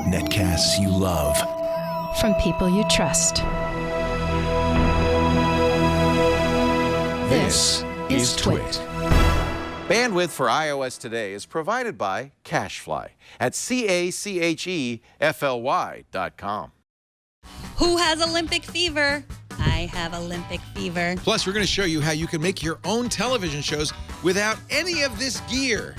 Netcasts you love. From people you trust. This is Twit. Bandwidth for iOS today is provided by CacheFly at CACHEFLY.com. Who has Olympic fever? I have Olympic fever. Plus, we're going to show you how you can make your own television shows without any of this gear.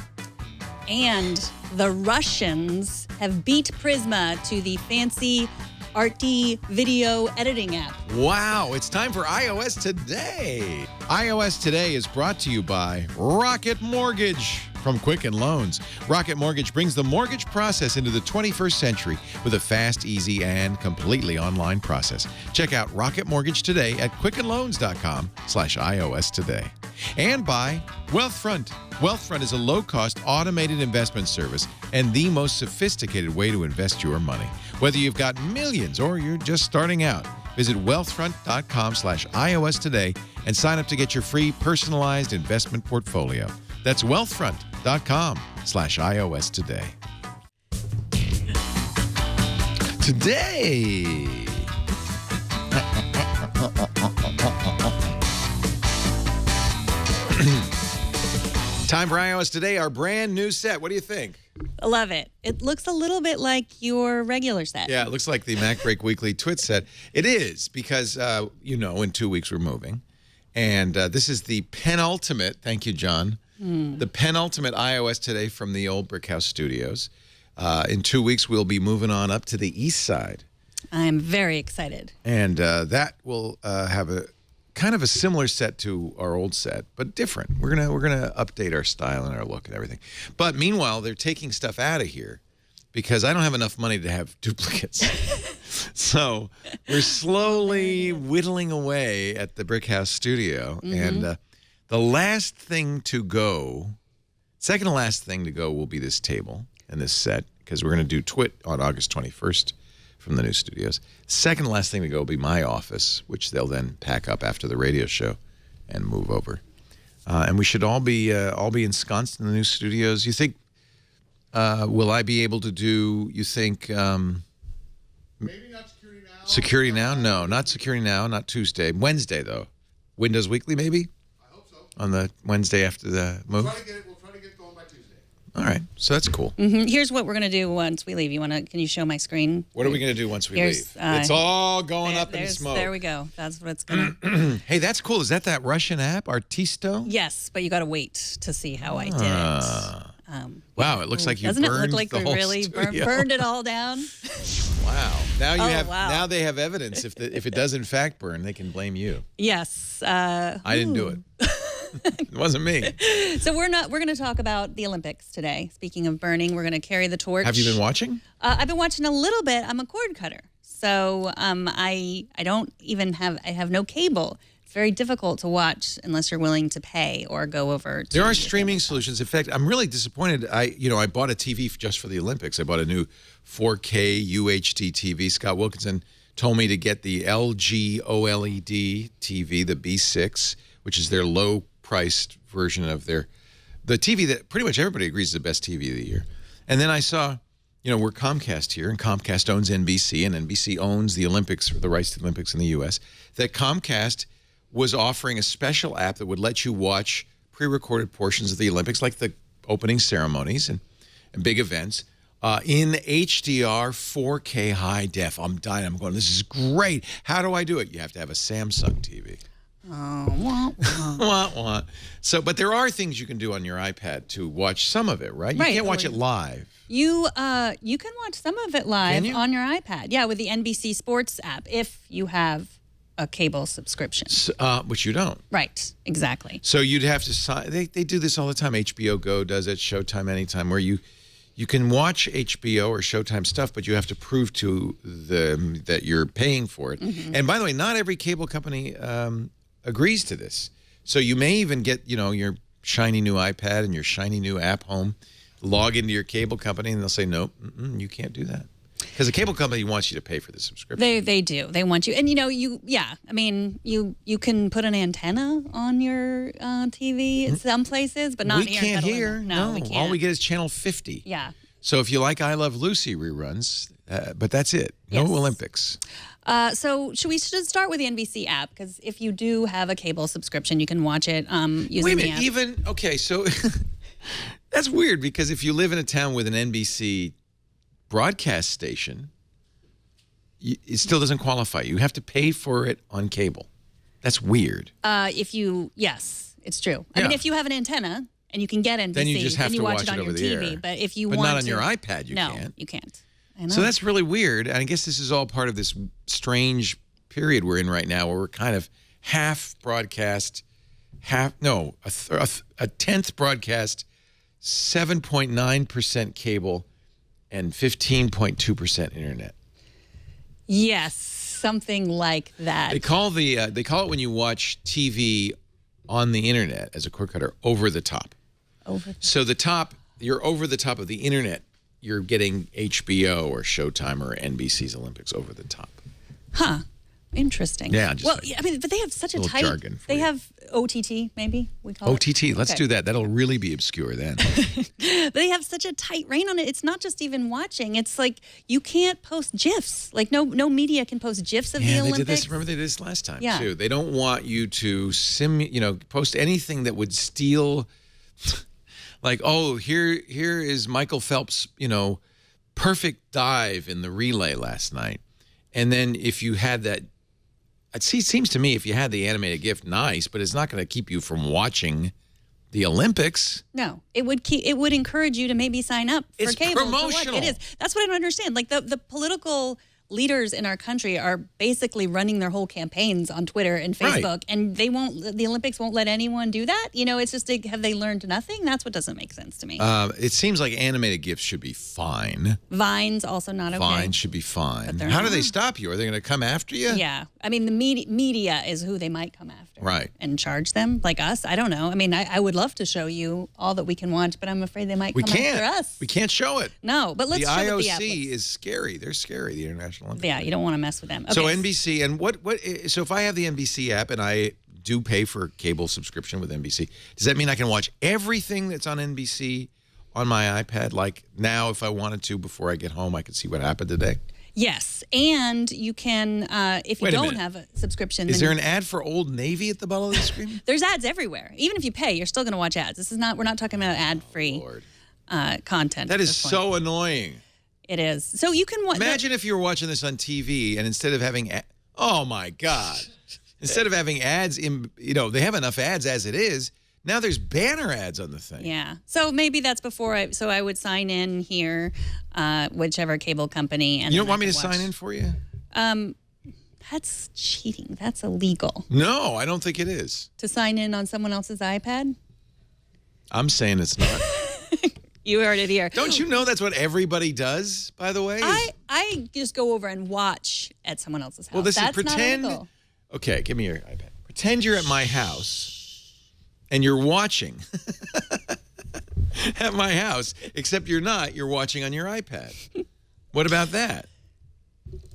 And the Russians have beat Prisma to the fancy arty video editing app. Wow, it's time for iOS Today. iOS Today is brought to you by Rocket Mortgage from Quicken Loans. Rocket Mortgage brings the mortgage process into the 21st century with a fast, easy, and completely online process. Check out Rocket Mortgage today at quickenloans.com/iOS Today. And by Wealthfront. Wealthfront is a low-cost automated investment service and the most sophisticated way to invest your money. Whether you've got millions or you're just starting out, visit wealthfront.com/iOS Today and sign up to get your free personalized investment portfolio. That's wealthfront.com/iOS Today. Today. Time for iOS Today, our brand new set. What do you think? I love it. It looks a little bit like your regular set. Yeah, it looks like the Mac Break Weekly Twit set. It is because, in 2 weeks we're moving. And this is the penultimate, thank you, John, the penultimate iOS Today from the old Brickhouse Studios. In 2 weeks, we'll be moving on up to the east side. I'm very excited. And that will have a kind of a similar set to our old set, but different. We're gonna update our style and our look and everything. But meanwhile, they're taking stuff out of here because I don't have enough money to have duplicates. So we're slowly whittling away at the Brickhouse Studio, and the last thing to go, second to last thing to go, will be this table and this set because we're gonna do Twit on August 21st. From the new studios. Second last thing to go will be my office, which they'll then pack up after the radio show and move over. And we should all be ensconced in the new studios. You think, will I be able to do, you think... maybe not Security Now. Security Now? No, not Security Now, not Tuesday. Wednesday, though. Windows Weekly, maybe? I hope so. On the Wednesday after the move? We'll try to get going by Tuesday. All right, so that's cool. Here's what we're going to do once we leave. Can you show my screen? What are we going to do once we leave? It's all going up in smoke. There we go. That's what it's going to Hey, that's cool. Is that Russian app, Artisto? Yes, but you got to wait to see how I did it. Wow, it looks like you Doesn't burned it look like the we whole really studio. burned it all down? Wow. Now you have. Wow. Now they have evidence. If it does in fact burn, they can blame you. Yes. I didn't do it. It wasn't me. So we're going to talk about the Olympics today. Speaking of burning, we're going to carry the torch. Have you been watching? I've been watching a little bit. I'm a cord cutter, so I have no cable. It's very difficult to watch unless you're willing to pay or go over to... There are streaming solutions. In fact, I'm really disappointed. I bought a TV just for the Olympics. I bought a new 4K UHD TV. Scott Wilkinson told me to get the LG OLED TV, the B6, which is their low-priced version of the TV that pretty much everybody agrees is the best TV of the year. And then I saw, we're Comcast here, and Comcast owns NBC, and NBC owns the Olympics, the rights to the Olympics in the U.S., that Comcast was offering a special app that would let you watch pre-recorded portions of the Olympics, like the opening ceremonies and big events, in HDR 4K high def. I'm dying. I'm going, this is great. How do I do it? You have to have a Samsung TV. Oh, Wah, wah. So, but there are things you can do on your iPad to watch some of it, right? You can't watch it live. You can watch some of it live on your iPad. Yeah, with the NBC Sports app, if you have a cable subscription. Which you don't. Right, exactly. So you'd have to sign. They do this all the time. HBO Go does it, Showtime Anytime, where you can watch HBO or Showtime stuff, but you have to prove to them that you're paying for it. And by the way, not every cable company agrees to this. So you may even get, your shiny new iPad and your shiny new app home, log into your cable company, and they'll say, nope, you can't do that. Because the cable company wants you to pay for the subscription. They do. They want you. And, you can put an antenna on your TV in some places, but not we here. Can't hear. No, we can't. All we get is channel 50. Yeah. So if you like I Love Lucy reruns, but that's it. No Yes. Olympics. So should start with the NBC app, because if you do have a cable subscription, you can watch it using Wait a the minute. app. Even okay, so that's weird because if you live in a town with an NBC broadcast station, it still doesn't qualify. You have to pay for it on cable. That's weird. Yes, it's true. I mean, Yeah. if you have an antenna and you can get NBC, Then you just have to watch watch it on it your over the TV. air. But if you But want not on to, your iPad, you no, can't. you can't. I know. So that's really weird. And I guess this is all part of this strange period we're in right now where we're kind of half broadcast, a tenth broadcast, 7.9% cable, and 15.2% internet. Yes, something like that. They call it when you watch TV on the internet as a cord cutter over the top. So you're over the top of the internet. You're getting HBO or Showtime or NBC's Olympics over the top. Huh. Interesting. Yeah, just well, like I mean, but they have such a little tight. jargon for They you. have OTT, maybe we call OTT, it. let's Okay. do that. That'll really be obscure then. But they have such a tight rein on it. It's not just even watching. It's like you can't post GIFs. Like no media can post GIFs of the Yeah, they Olympics. did this. Remember they did this last time Yeah. too. They don't want you to post anything that would steal. Like, oh, here is Michael Phelps, perfect dive in the relay last night, and then if you had that, it seems to me if you had the animated GIF, nice, but it's not going to keep you from watching the Olympics. No, it would encourage you to maybe sign up for It's cable. to watch. promotional. It is. That's what I don't understand. Like the political leaders in our country are basically running their whole campaigns on Twitter and Right. Facebook, and the Olympics won't let anyone do that. It's just have they learned nothing? That's what doesn't make sense to me. It seems like animated GIFs should be fine. Vine's also not okay. Fine should be fine. they're How do they not. stop you? Are they going to come after you? Yeah, I mean the media is who they might come after, Right. And charge them like us. I don't know. I mean, I would love to show you all that we can watch, but I'm afraid they might We come can't. after us. We can't show it. No, but let's The show what the IOC app looks. is scary. They're scary. The International Olympic. Yeah, you don't want to mess with them. Okay. So NBC and what? So if I have the NBC app and I do pay for cable subscription with NBC, does that mean I can watch everything that's on NBC on my iPad? Like now, if I wanted to, before I get home, I could see what happened today. Yes, and you can if you Wait a don't minute. have a subscription. Is then there an ad for Old Navy at the bottom of the screen? There's ads everywhere. Even if you pay, you're still going to watch ads. We're not talking about ad-free Lord. content. That at is this point. so annoying. It is. So you can watch. Imagine if you were watching this on TV and instead of having, oh my God, instead of having ads they have enough ads as it is. Now there's banner ads on the thing. Yeah. So maybe that's before I would sign in here, whichever cable company. And You then don't want I me could to watch. sign in for you? That's cheating. That's illegal. No, I don't think it is. To sign in on someone else's iPad? I'm saying it's not. You heard it here. Don't you know that's what everybody does, by the way? I just go over and watch at someone else's house. Well, this That's is pretend. Not illegal. Okay, give me your iPad. Pretend you're at my house and you're watching at my house, except you're not. You're watching on your iPad. What about that?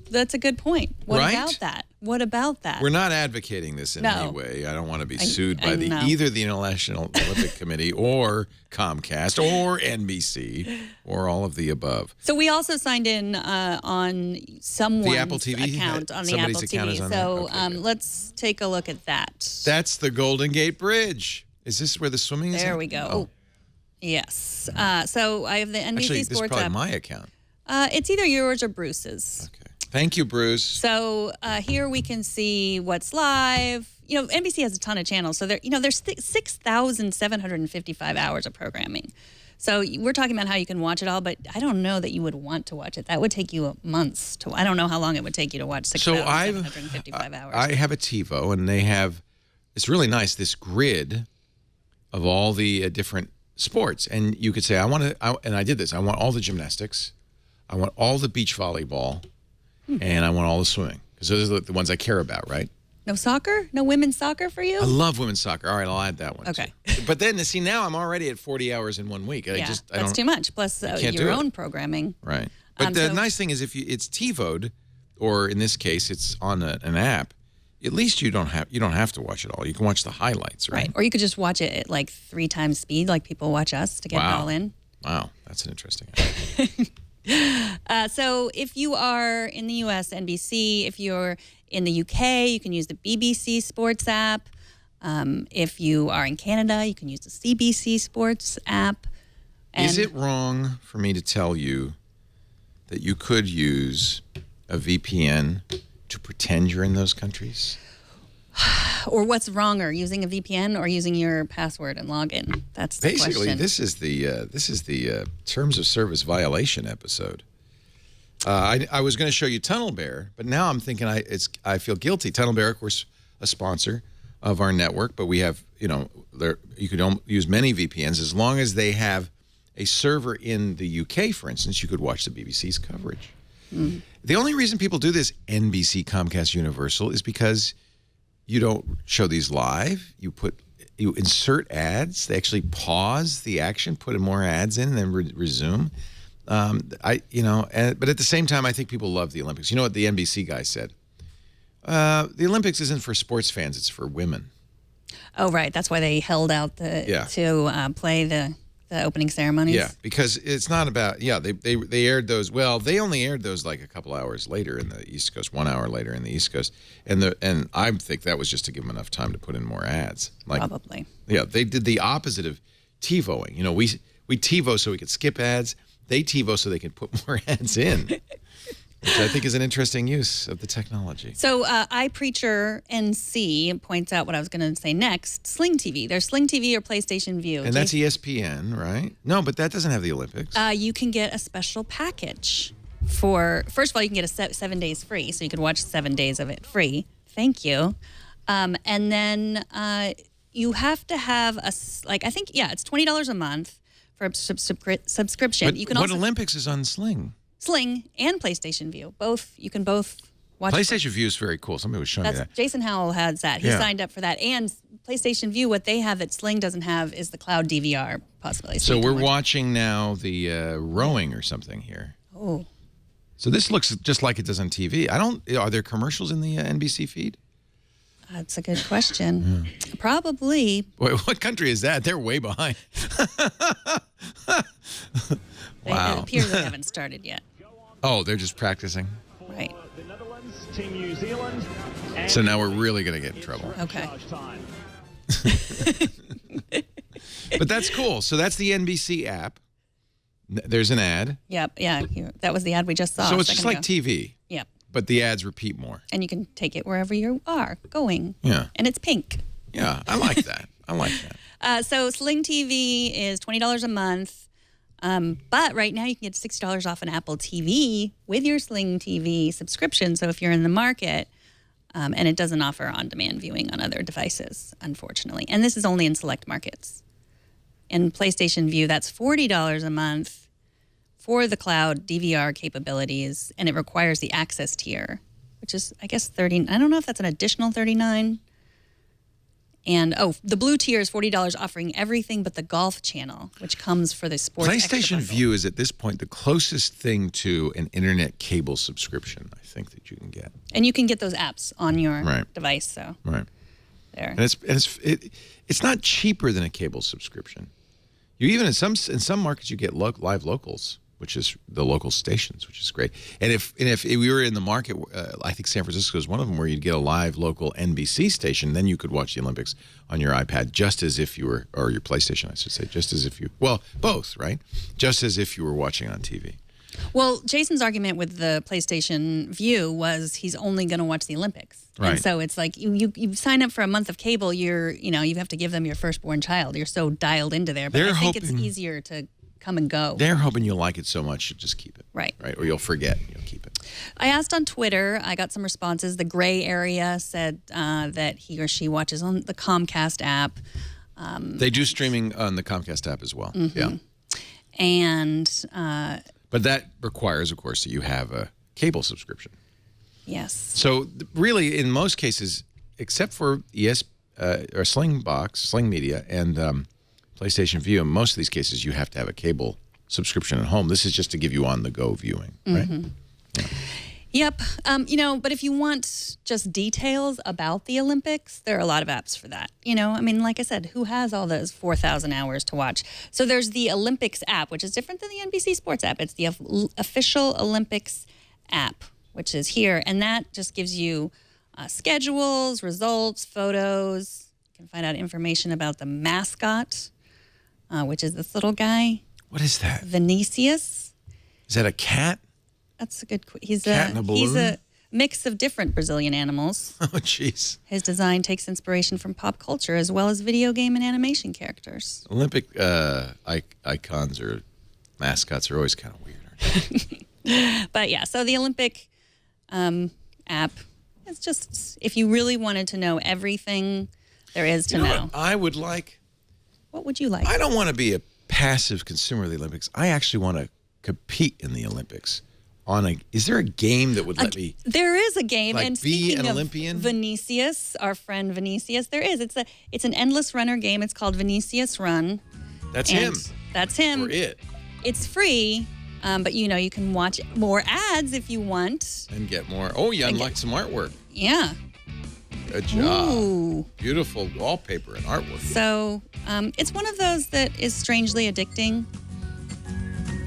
That's a good point. What Right? about that? What about that? We're not advocating this in No. any way. I don't want to be sued by know. either the International Olympic Committee or Comcast or NBC or all of the above. So we also signed in on someone's Apple TV account on the somebody's Apple account TV. is on So there? Okay, good. let's take a look at that. That's the Golden Gate Bridge. Is this where the swimming is? There at? we go. Oh. Yes. So I have the NBC Actually, this is Sports probably app. my account. It's either yours or Bruce's. Okay. Thank you, Bruce. So here we can see what's live. NBC has a ton of channels. So there's 6,755 hours of programming. So we're talking about how you can watch it all, but I don't know that you would want to watch it. That would take you months to. I don't know how long it would take you to watch 6,755 hours. I have a TiVo, and they have. It's really nice. This grid of all the different sports, and you could say, and I did this. I want all the gymnastics, I want all the beach volleyball, and I want all the swimming because those are the ones I care about, right? No soccer? No women's soccer for you? I love women's soccer. All right, I'll add that one. Okay. too. But then, see, now I'm already at 40 hours in 1 week. I That's don't. too much. Plus can't do your it. own programming. Right. But the so- nice thing is if it's TiVo'd, or in this case, it's on an app, at least you don't have to watch it all. You can watch the highlights, right? Right. Or you could just watch it at like 3 times speed, like people watch us to get it Wow. all in. Wow, that's an interesting. So if you are in the U.S., NBC. If you're in the UK, you can use the BBC Sports app. If you are in Canada, you can use the CBC Sports app. Is it wrong for me to tell you that you could use a VPN to pretend you're in those countries? Or what's wronger, using a VPN or using your password and login? That's the Basically, question. this is the terms of service violation episode. I was going to show you Tunnel Bear, but now I'm thinking I feel guilty. Tunnel Bear, of course, a sponsor of our network, but we have, you could use many VPNs as long as they have a server in the UK, for instance. You could watch the BBC's coverage. The only reason people do this, NBC, Comcast, Universal, is because you don't show these live. You insert ads. They actually pause the action, put more ads in, and then resume. But at the same time, I think people love the Olympics. You know what the NBC guy said? The Olympics isn't for sports fans; it's for women. Oh, right. That's why they held out to play the opening ceremonies. Yeah, because it's not about they aired those. Well, they only aired those like a couple hours later in the East Coast, 1 hour later in the East Coast, and I think that was just to give them enough time to put in more ads. Probably. Yeah, they did the opposite of TiVoing. We TiVo so we could skip ads. They TiVo so they can put more ads in, which I think is an interesting use of the technology. So iPreacher NC points out what I was going to say next. Sling TV. There's Sling TV or PlayStation View. And that's ESPN, right? No, but that doesn't have the Olympics. You can get a special package for, first of all, you can get a 7 days free, so you can watch 7 days of it free. Thank you. And then you have to have it's $20 a month for a subscription. But You can what also Olympics is on Sling? Sling and PlayStation View. You can both watch. PlayStation View is very cool. Somebody was showing me that. Jason Howell has that. He signed up for that. And PlayStation View, what they have that Sling doesn't have is the cloud DVR possibility. So we're watching now the rowing or something here. Oh. So this looks just like it does on TV. Are there commercials in the NBC feed? That's a good question. Probably. Wait, what country is that? They're way behind. Wow. It appears they haven't started yet. Oh, they're just practicing. Right. The Netherlands, Team New Zealand. So now we're really going to get in trouble. Okay. But that's cool. So that's the NBC app. There's an ad. Yep. Yeah. That was the ad we just saw. So a it's just second like ago. TV. Yep. But the ads repeat more. And you can take it wherever you are going. Yeah. And it's pink. Yeah, I like that. I like that. So Sling TV is $20 a month. But right now you can get $60 off an Apple TV with your Sling TV subscription. So if you're in the market, and it doesn't offer on-demand viewing on other devices, unfortunately. And this is only in select markets. In PlayStation View, that's $40 a month for the cloud DVR capabilities, and it requires the access tier, which is, I guess, $30. I don't know if that's an additional $39. And the blue tier is $40, offering everything but the golf channel, which comes for the sports. PlayStation View is at this point the closest thing to an internet cable subscription, I think, that you can get. And you can get those apps on your Right. device. So Right. there. And it's not cheaper than a cable subscription. You even in some markets you get live locals, which is the local stations, which is great. And if we were in the market, I think San Francisco is one of them, where you'd get a live local NBC station, then you could watch the Olympics on your iPad, just as if you were, or your PlayStation, I should say, just as if you, well, both, right? Just as if you were watching on TV. Well, Jason's argument with the PlayStation View was he's only going to watch the Olympics. Right. And so it's like you sign up for a month of cable, you have to give them your firstborn child. You're so dialed into there. But I think it's easier to come and go. They're hoping you'll like it so much, you'll just keep it. Right. Right. Or you'll forget, you'll keep it. I asked on Twitter, I got some responses. The gray area said that he or she watches on the Comcast app. They do streaming on the Comcast app as well. Mm-hmm. Yeah. And but that requires, of course, that you have a cable subscription. yes. So really, in most cases, except for or Sling Media, and PlayStation View, in most of these cases, you have to have a cable subscription at home. This is just to give you on-the-go viewing, right? Mm-hmm. Yep. But if you want just details about the Olympics, there are a lot of apps for that. Like I said, who has all those 4,000 hours to watch? So there's the Olympics app, which is different than the NBC Sports app. It's the official Olympics app, which is here. And that just gives you schedules, results, photos. You can find out information about the mascot, which is this little guy. What is that? Vinicius. Is that a cat? That's a good. He's Cat in a he's balloon? a mix of different Brazilian animals. Oh, jeez. His design takes inspiration from pop culture as well as video game and animation characters. Olympic icons or mascots are always kind of weird, aren't they? But yeah, so the Olympic app is just if you really wanted to know everything there is to know. What I would like? What would you like? I don't want to be a passive consumer of the Olympics. I actually want to compete in the Olympics. Is there a game that would let me? There is a game, like and be speaking an of Olympian? Vinicius, our friend Vinicius, there is. It's an endless runner game. It's called Vinicius Run. That's and him. That's him. Or it. It's free, but you can watch more ads if you want. And get more. Oh, you unlocked some artwork. Yeah. Good job. Ooh. Beautiful wallpaper and artwork. So it's one of those that is strangely addicting.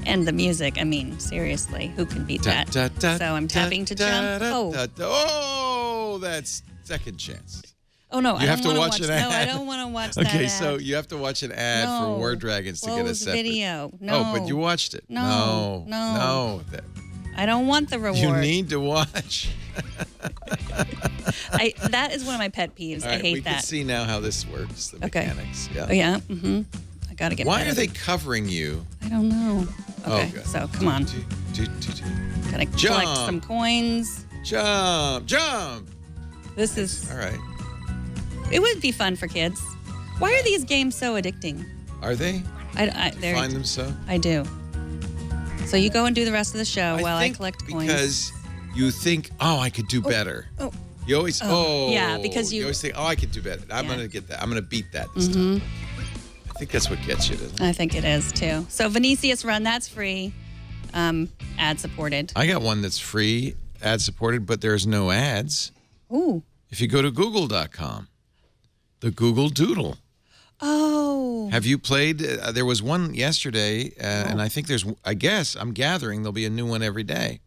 And the music, seriously, who can beat that? So I'm tapping to jump. Oh, that's Second Chance. Oh, no, You I have don't to want watch to an watch. No, I ad. don't want to watch that Okay, ad. so you have to watch an ad No. for War Dragons to get a Close separate video. No. Oh, but you watched it. No. No. I don't want the reward. You need to watch. That is one of my pet peeves. All right, I hate we that. can see now how this works, the Okay. mechanics. Yeah. Oh, yeah? Mm-hmm. I got to get Why better. are they covering you? I don't know. Okay, good. so come on. Gotta collect Jump. some coins. Jump. This is, All right. it would be fun for kids. Why are these games so addicting? Are they? They're- Find them so? I do. So you go and do the rest of the show while I think collect coins. because you think, oh, I could do better. Oh. You always, Yeah, because you- always think, oh, I could do better. I'm Yeah. going to get that. I'm going to beat that this time. I think that's what gets you, doesn't it? I think it is too. So Vinicius Run, that's free, ad supported. I got one that's free, ad supported, but there's no ads. Ooh. If you go to google.com, the Google Doodle. Oh. Have you played? There was one yesterday, and I think I'm gathering there'll be a new one every day.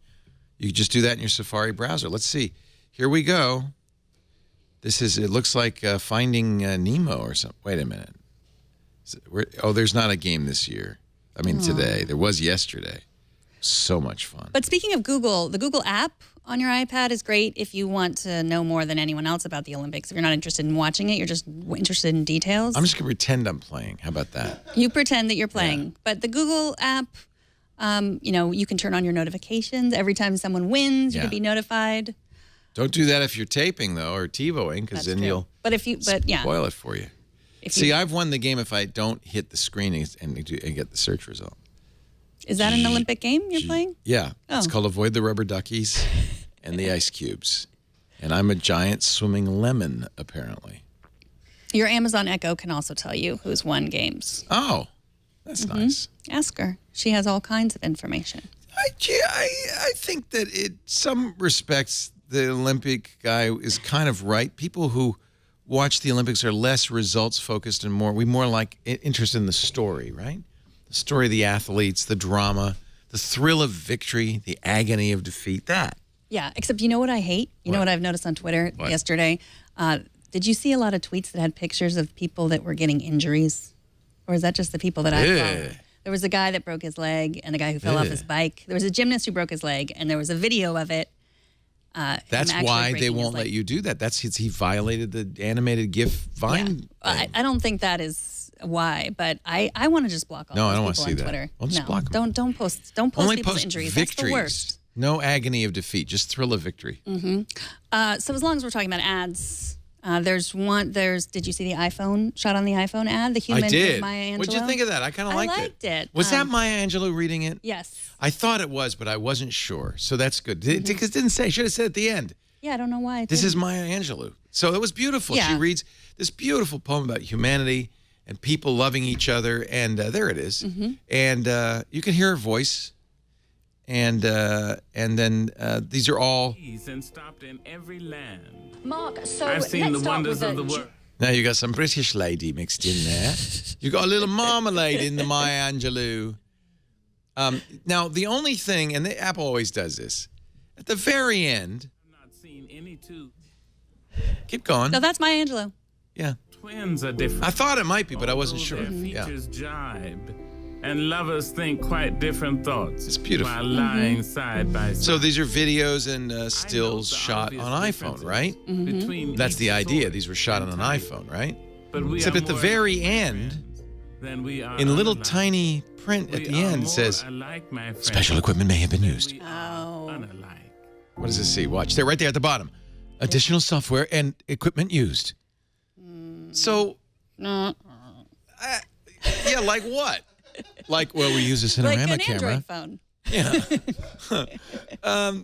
You can just do that in your Safari browser. Let's see. Here we go. It looks like Finding Nemo or something. Wait a minute. There's not a game this year. Today. There was yesterday. So much fun. But speaking of Google, the Google app on your iPad is great if you want to know more than anyone else about the Olympics. If you're not interested in watching it, you're just interested in details. I'm just going to pretend I'm playing. How about that? You pretend that you're playing. But the Google app, you can turn on your notifications. Every time someone wins, you Yeah. can be notified. Don't do that if you're taping, though, or TiVoing, because That's then true. you'll yeah. spoil it for you. See, I've won the game if I don't hit the screen and get the search result. Is that an Olympic game you're playing? Yeah. It's Oh. called Avoid the Rubber Duckies and the Ice Cubes. And I'm a giant swimming lemon, apparently. Your Amazon Echo can also tell you who's won games. Oh, that's nice. Ask her. She has all kinds of information. I think that in some respects, the Olympic guy is kind of right. People who watch the Olympics are less results focused and more like interested in the story, right? The story of the athletes, the drama, the thrill of victory, the agony of defeat. That. Yeah, except you know what I hate? You know what I've noticed on Twitter yesterday? Did you see a lot of tweets that had pictures of people that were getting injuries? Or is that just the people that I follow? There was a guy that broke his leg and the guy who fell off his bike. There was a gymnast who broke his leg and there was a video of it. That's why they won't let you do that. He violated the animated GIF Vine. Yeah. I don't think that is why, but I want to just block all No, I those don't wanna people see on that. Twitter. Well, just block 'em. Don't post Only people's post injuries. victories. That's the worst. No agony of defeat, just thrill of victory. So as long as we're talking about ads, did you see the iPhone shot on the iPhone ad? The human I did. with Maya Angelou? What'd you think of that? I kind of liked it. I liked it. Was that Maya Angelou reading it? Yes. I thought it was, but I wasn't sure. So that's good. Because it didn't say. Should have said at the end. Yeah, I don't know why. This is Maya Angelou. So it was beautiful. Yeah. She reads this beautiful poem about humanity and people loving each other. And there it is. And you can hear her voice. and then these are all. And stopped in every land. Mark, so I've seen let's the start wonders with of the world. Now you got some British lady mixed in there. You got a little marmalade in the Maya Angelou. Now the only thing, and Apple always does this, at the very end. I've not seen any two. Keep going. No, that's Maya Angelou. Yeah. Twins are different. I thought it might be, but I wasn't Although sure. Their Yeah. features jibe, and lovers think quite different thoughts. It's beautiful. While lying side by side. So these are videos and stills shot on iPhone, right? Between That's each the idea. story These were shot on an and type. iPhone, right? But we Except are at the more very alike, my end, friends, than we are in little unalike. tiny print at We the are end, more says, alike, my friends, special equipment may have been than used. we are unalike. What does it say? Watch. They're right there at the bottom. Additional software and equipment used. So, yeah, like what? Like, well, we use a Like Cinerama an camera. Android phone. Yeah.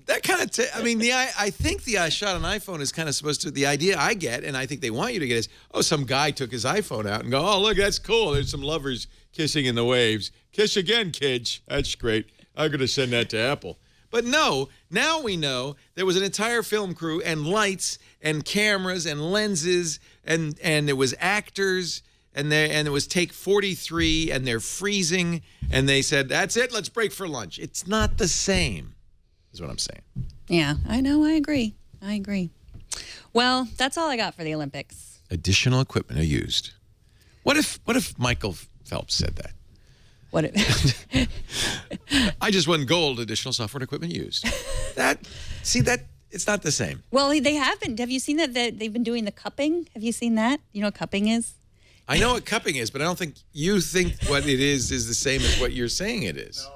That kind of, I mean, I think the shot on iPhone is kind of supposed to, the idea I get, and I think they want you to get is, oh, some guy took his iPhone out and go, oh, look, that's cool. There's some lovers kissing in the waves. Kiss again, kids. That's great. I'm going to send that to Apple. But no, now we know there was an entire film crew and lights and cameras and lenses and it was actors and it was take 43 and they're freezing and they said, that's it, let's break for lunch. It's not the same, is what I'm saying. Yeah, I know. I agree. Well, that's all I got for the Olympics. Additional equipment are used. What if Michael Phelps said that? What? I just won gold, additional software and equipment used. It's not the same. Well, they have been. Have you seen that they've been doing the cupping? Have you seen that? You know what cupping is? I know what cupping is, but I don't think you think what it is the same as what you're saying it is.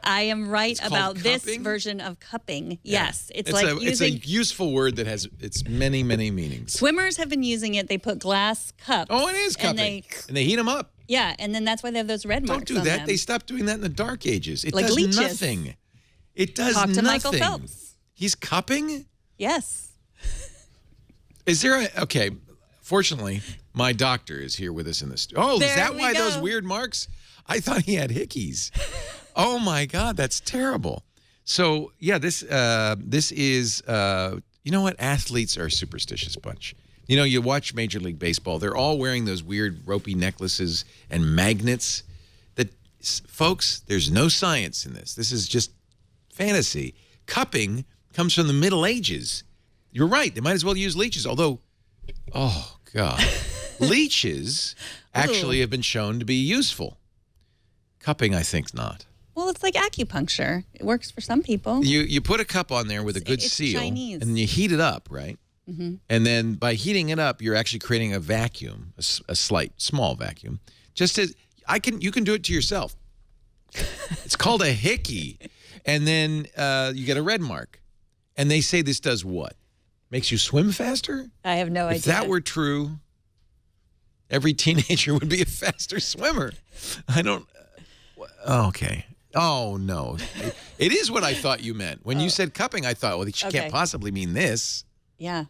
I am right It's called about this cupping? version of cupping. Yeah. Yes, it's like it's using. a useful word that has its many, many meanings. Swimmers have been using it. They put glass cups. Oh, it is cupping. And they heat them up. Yeah, and then that's why they have those red Don't marks do on that. them. They stopped doing that in the Dark Ages. It Like does leeches. nothing. It does Talk to nothing. Michael Phelps. He's cupping? Yes. Is there okay, fortunately, my doctor is here with us in the studio. Oh, is There that we why those go. weird marks? I thought he had hickeys. Oh my God, that's terrible. So yeah, this is you know what? Athletes are a superstitious bunch. You know, you watch Major League Baseball, they're all wearing those weird ropey necklaces and magnets. Folks, there's no science in this. This is just fantasy. Cupping comes from the Middle Ages. You're right. They might as well use leeches, although, oh, God. Leeches actually have been shown to be useful. Cupping, I think, not. Well, it's like acupuncture. It works for some people. You put a cup on there with a good It's seal, Chinese. and you heat it up, right? Mm-hmm. And then by heating it up, you're actually creating a vacuum, a small vacuum. Just as you can do it to yourself. It's called a hickey, and then you get a red mark. And they say this does what? Makes you swim faster? I have no idea. If that were true, every teenager would be a faster swimmer. I don't. Okay. Oh, no. It is what I thought you meant. When you said cupping, I thought, well, she Okay. can't possibly mean this. Yeah.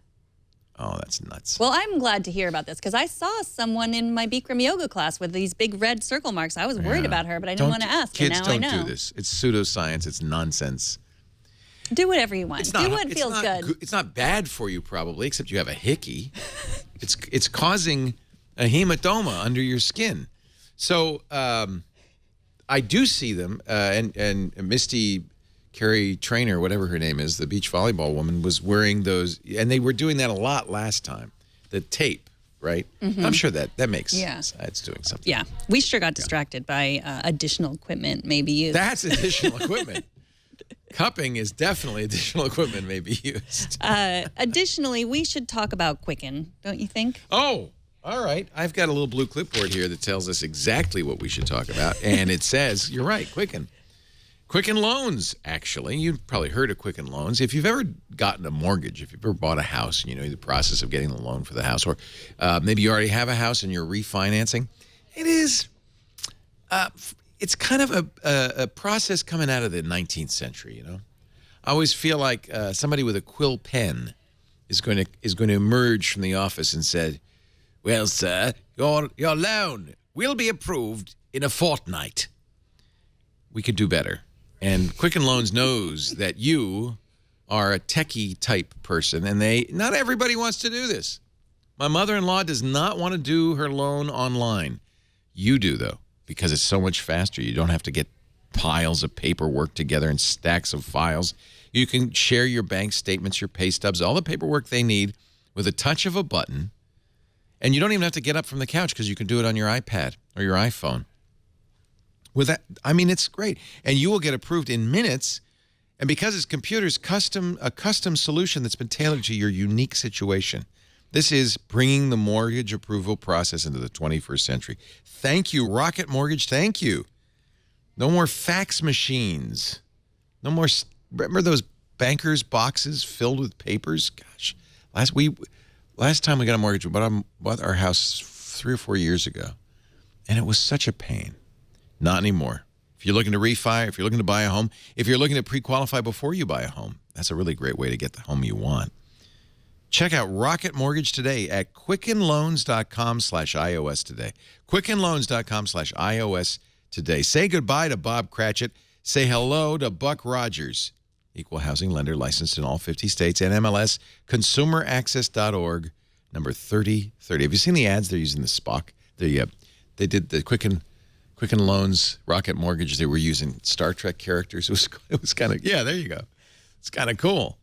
Oh, that's nuts. Well, I'm glad to hear about this because I saw someone in my Bikram yoga class with these big red circle marks. I was worried about her, but I didn't want to ask. Kids and now don't I know. do this. It's pseudoscience. It's nonsense. Do whatever you want. Do what feels good. It's not bad for you, probably, except you have a hickey. It's causing a hematoma under your skin. So I do see them, and Misty Carrie Trainer, whatever her name is, the beach volleyball woman, was wearing those, and they were doing that a lot last time. The tape, right? I'm sure that makes sense. It's doing something. Yeah. We sure got distracted by additional equipment maybe used. That's additional equipment. Cupping is definitely additional equipment may be used. Additionally, we should talk about Quicken, don't you think? Oh, all right. I've got a little blue clipboard here that tells us exactly what we should talk about. And it says, you're right, Quicken. Quicken Loans, actually. You've probably heard of Quicken Loans. If you've ever gotten a mortgage, if you've ever bought a house, and you know the process of getting the loan for the house, or maybe you already have a house and you're refinancing, it is, it's kind of a process coming out of the 19th century, you know? I always feel like somebody with a quill pen is going to emerge from the office and said, well, sir, your loan will be approved in a fortnight. We could do better. And Quicken Loans knows that you are a techie type person, and not everybody wants to do this. My mother-in-law does not want to do her loan online. You do, though, because it's so much faster. You don't have to get piles of paperwork together and stacks of files. You can share your bank statements, your pay stubs, all the paperwork they need with a touch of a button. And you don't even have to get up from the couch because you can do it on your iPad or your iPhone. With that, I mean, it's great. And you will get approved in minutes. And because it's computers, a custom solution that's been tailored to your unique situation. This is bringing the mortgage approval process into the 21st century. Thank you, Rocket Mortgage. Thank you. No more fax machines. No more. Remember those bankers' boxes filled with papers? Gosh, last time we got a mortgage, we bought our house 3 or 4 years ago, and it was such a pain. Not anymore. If you're looking to refi, if you're looking to buy a home, if you're looking to pre-qualify before you buy a home, that's a really great way to get the home you want. Check out Rocket Mortgage today at quickenloans.com/iOS today. Quickenloans.com/iOS today. Say goodbye to Bob Cratchit. Say hello to Buck Rogers. Equal housing lender licensed in all 50 states and MLS. ConsumerAccess.org, number 3030. Have you seen the ads? They're using the Spock. They did the Quicken Loans, Rocket Mortgage. They were using Star Trek characters. It was kind of, yeah, there you go. It's kind of cool.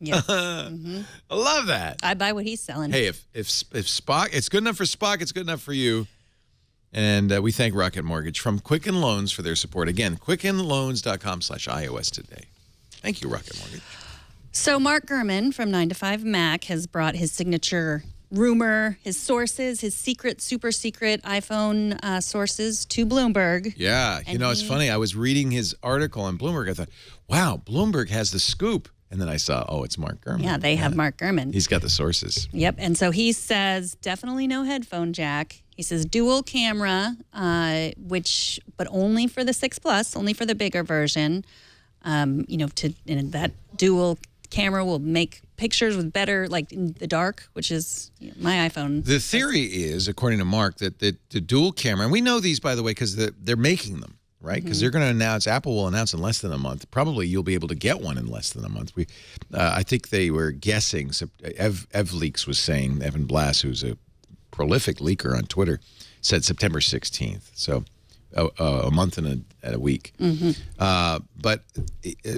Yeah. I love that. I buy what he's selling. Hey, if Spock, it's good enough for Spock, it's good enough for you. And we thank Rocket Mortgage from Quicken Loans for their support. Again, quickenloans.com/iOS today. Thank you, Rocket Mortgage. So Mark Gurman from 9 to 5 Mac has brought his signature rumor, his sources, his super secret iPhone sources to Bloomberg. Yeah, it's funny. I was reading his article on Bloomberg. I thought, wow, Bloomberg has the scoop. And then I saw, it's Mark Gurman. Yeah, they have Mark Gurman. He's got the sources. Yep. And so he says, definitely no headphone jack. He says dual camera, but only for the 6 Plus, only for the bigger version. And that dual camera will make pictures with better, like in the dark, which is my iPhone. The theory is, according to Mark, that the dual camera, and we know these, by the way, because they're making them. Right, because they're going to announce. Apple will announce in less than a month. Probably you'll be able to get one in less than a month. I think they were guessing. EvLeaks was saying, Evan Blass, who's a prolific leaker on Twitter, said September 16th. So a month and a week. But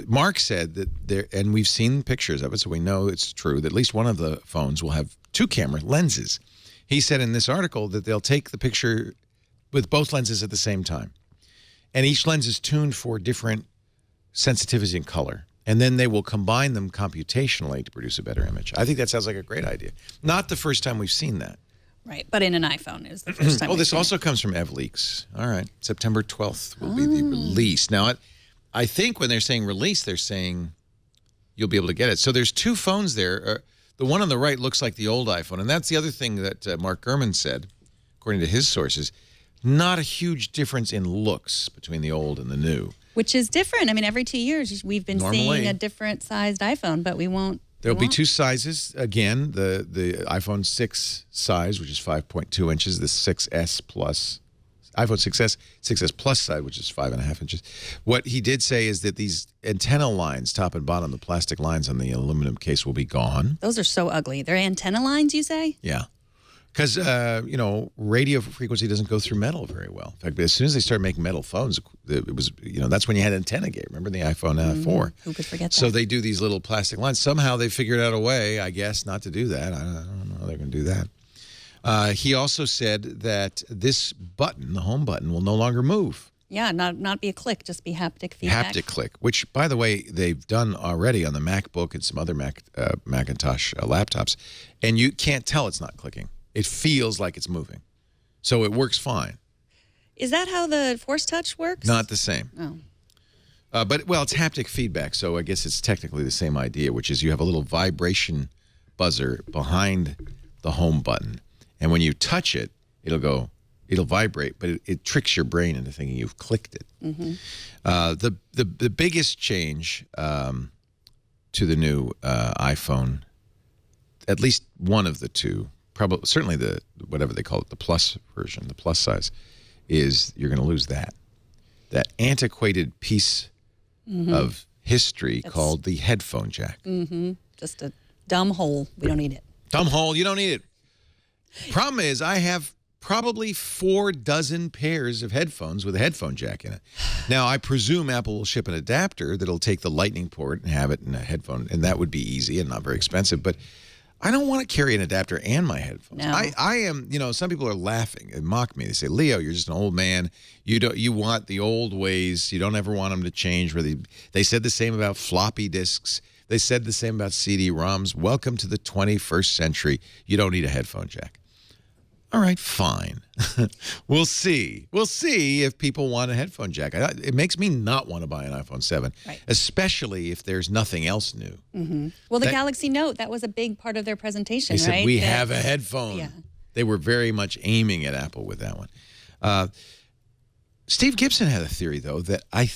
Mark said that there, and we've seen pictures of it, so we know it's true that at least one of the phones will have 2 camera lenses. He said in this article that they'll take the picture with both lenses at the same time. And each lens is tuned for different sensitivity and color. And then they will combine them computationally to produce a better image. I think that sounds like a great idea. Not the first time we've seen that. Right, but in an iPhone is the first time. This also comes from EvLeaks. All right, September 12th will be the release. Now, I think when they're saying release, they're saying you'll be able to get it. So there's 2 phones there. The one on the right looks like the old iPhone. And that's the other thing that Mark Gurman said, according to his sources. Not a huge difference in looks between the old and the new. Which is different. I mean, every 2 years we've been seeing a different sized iPhone, but we won't. There'll be 2 sizes. Again, the iPhone 6 size, which is 5.2 inches, the 6S Plus, iPhone 6S Plus size, which is 5.5 inches. What he did say is that these antenna lines, top and bottom, the plastic lines on the aluminum case will be gone. Those are so ugly. They're antenna lines, you say? Yeah. Because, radio frequency doesn't go through metal very well. In fact, as soon as they started making metal phones, it was, that's when you had antenna gate. Remember the iPhone 4? Who could forget that? So they do these little plastic lines. Somehow they figured out a way, I guess, not to do that. I don't know how they're going to do that. He also said that this button, the home button, will no longer move. Yeah, not be a click, just be haptic feedback. Haptic click, which, by the way, they've done already on the MacBook and some other Macintosh laptops. And you can't tell it's not clicking. It feels like it's moving. So it works fine. Is that how the Force Touch works? Not the same. Oh. But it's haptic feedback, so I guess it's technically the same idea, which is you have a little vibration buzzer behind the home button. And when you touch it, it'll vibrate, but it tricks your brain into thinking you've clicked it. The biggest change to the new iPhone, at least one of the 2, certainly the whatever they call it, the Plus version, the Plus size, is you're going to lose that antiquated piece of history called the headphone jack. Just a dumb hole. We don't need it. Dumb hole, you don't need it. Problem is, I have probably 4 dozen pairs of headphones with a headphone jack in it. Now, I presume Apple will ship an adapter that'll take the lightning port and have it in a headphone, and that would be easy and not very expensive, but I don't want to carry an adapter and my headphones. No. I am, some people are laughing and mock me. They say, Leo, you're just an old man. You want the old ways. You don't ever want them to change. They said the same about floppy disks. They said the same about CD-ROMs. Welcome to the 21st century. You don't need a headphone jack. All right, fine. We'll see. We'll see if people want a headphone jack. It makes me not want to buy an iPhone 7, especially if there's nothing else new. Well, the Galaxy Note, that was a big part of their presentation, They said, right? we have a headphone. Yeah. They were very much aiming at Apple with that one. Steve Gibson had a theory, though, that I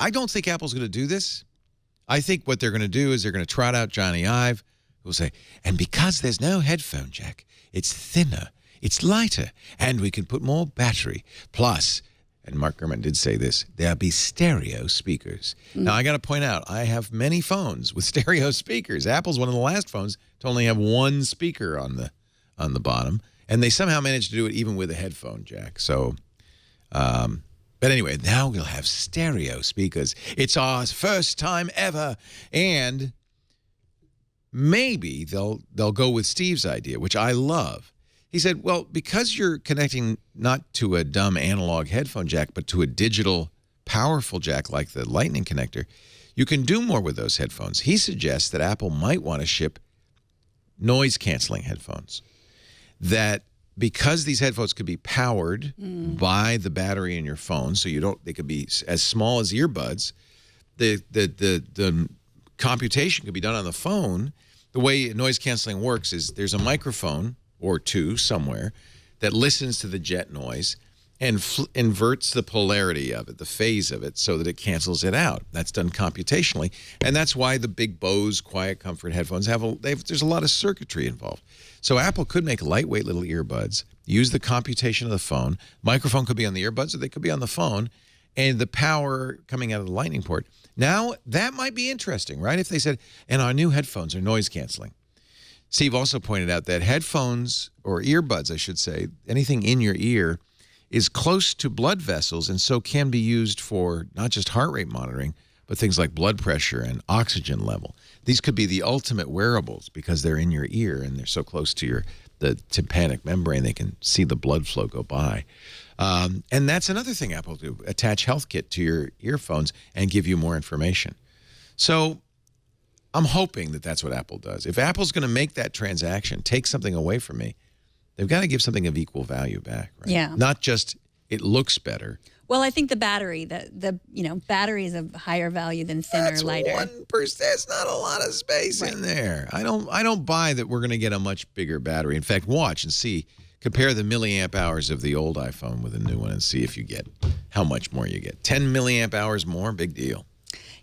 don't think Apple's going to do this. I think what they're going to do is they're going to trot out Johnny Ive, who will say, and because there's no headphone jack, it's thinner, it's lighter, and we can put more battery. Plus, and Mark Gurman did say this, there'll be stereo speakers. Now, I got to point out, I have many phones with stereo speakers. Apple's one of the last phones to only have one speaker on the bottom, and they somehow managed to do it even with a headphone jack. So, but anyway, now we'll have stereo speakers. It's our first time ever, and maybe they'll go with Steve's idea, which I love. He said, well, because you're connecting not to a dumb analog headphone jack, but to a digital powerful jack like the Lightning connector, you can do more with those headphones. He suggests that Apple might want to ship noise-canceling headphones. That because these headphones could be powered by the battery in your phone, so they could be as small as earbuds, the computation could be done on the phone. The way noise-canceling works is there's a microphone or two somewhere that listens to the jet noise and inverts the polarity of it, the phase of it, so that it cancels it out. That's done computationally, and that's why the big Bose Quiet Comfort headphones there's a lot of circuitry involved. So Apple could make lightweight little earbuds, use the computation of the phone. Microphone could be on the earbuds, or they could be on the phone, and the power coming out of the Lightning port. Now, that might be interesting, right? If they said, and our new headphones are noise canceling. Steve also pointed out that headphones, or earbuds, I should say, anything in your ear, is close to blood vessels and so can be used for not just heart rate monitoring, but things like blood pressure and oxygen level. These could be the ultimate wearables because they're in your ear and they're so close to the tympanic membrane they can see the blood flow go by. And that's another thing Apple do, attach HealthKit to your earphones and give you more information. So I'm hoping that that's what Apple does. If Apple's going to make that transaction, take something away from me, they've got to give something of equal value back, right? Yeah. Not just it looks better. Well, I think the battery, the battery is of higher value than thinner, lighter. 1%. That's not a lot of space in there. I don't buy that we're going to get a much bigger battery. In fact, watch and see. Compare the milliamp hours of the old iPhone with the new one and see if you get how much more you get. 10 milliamp hours more, big deal.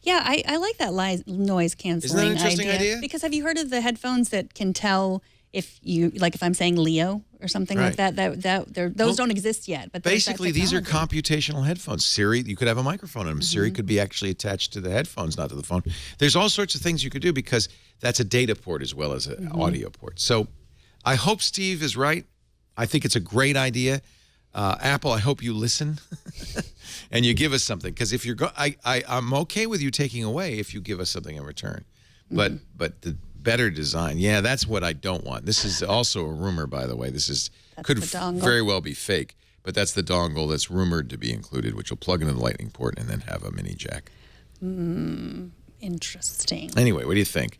Yeah, I like that noise canceling Isn't that an interesting idea? Because have you heard of the headphones that can tell if if I'm saying Leo or something like that? Those don't exist yet. But basically, these are computational headphones. Siri, you could have a microphone in them. Siri could be actually attached to the headphones, not to the phone. There's all sorts of things you could do because that's a data port as well as an audio port. So I hope Steve is right. I think it's a great idea. Apple, I hope you listen and you give us something. Because if you're I'm okay with you taking away if you give us something in return. But the better design, yeah, that's what I don't want. This is also a rumor, by the way. Could very well be fake. But that's the dongle that's rumored to be included, which will plug into the Lightning port and then have a mini jack. Interesting. Anyway, what do you think?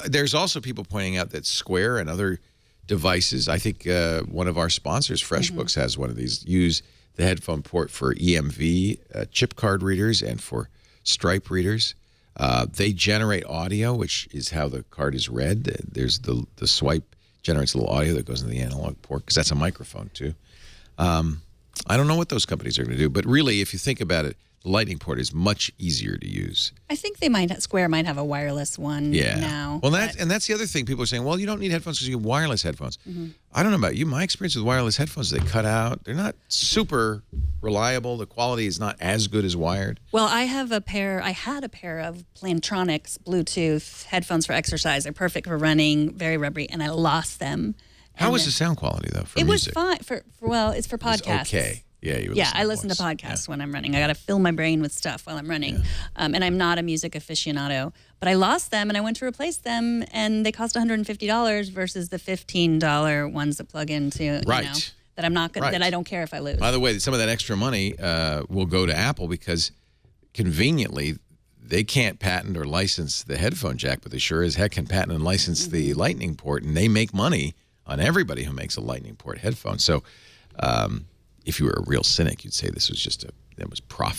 There's also people pointing out that Square and other devices, I think one of our sponsors, FreshBooks, has one of these, use the headphone port for EMV chip card readers and for Stripe readers. They generate audio, which is how the card is read. There's the swipe generates a little audio that goes into the analog port because that's a microphone too. I don't know what those companies are going to do, but really, if you think about it, The Lightning port is much easier to use. I think Square might have a wireless one now. Well, that's the other thing. People are saying, well, you don't need headphones because you have wireless headphones. I don't know about you. My experience with wireless headphones, they cut out. They're not super reliable. The quality is not as good as wired. Well, I had a pair of Plantronics Bluetooth headphones for exercise. They're perfect for running, very rubbery, and I lost them. How was the sound quality, though, for it music? was fine. It's for podcasts. Okay. Yeah, I listen to podcasts when I'm running. I got to fill my brain with stuff while I'm running. And I'm not a music aficionado. But I lost them, and I went to replace them, and they cost $150 versus the $15 ones that plug into, that I'm not gonna, that I don't care if I lose. By the way, some of that extra money will go to Apple because conveniently they can't patent or license the headphone jack, but they sure as heck can patent and license the Lightning port, and they make money on everybody who makes a Lightning port headphone. So if you were a real cynic, you'd say this was just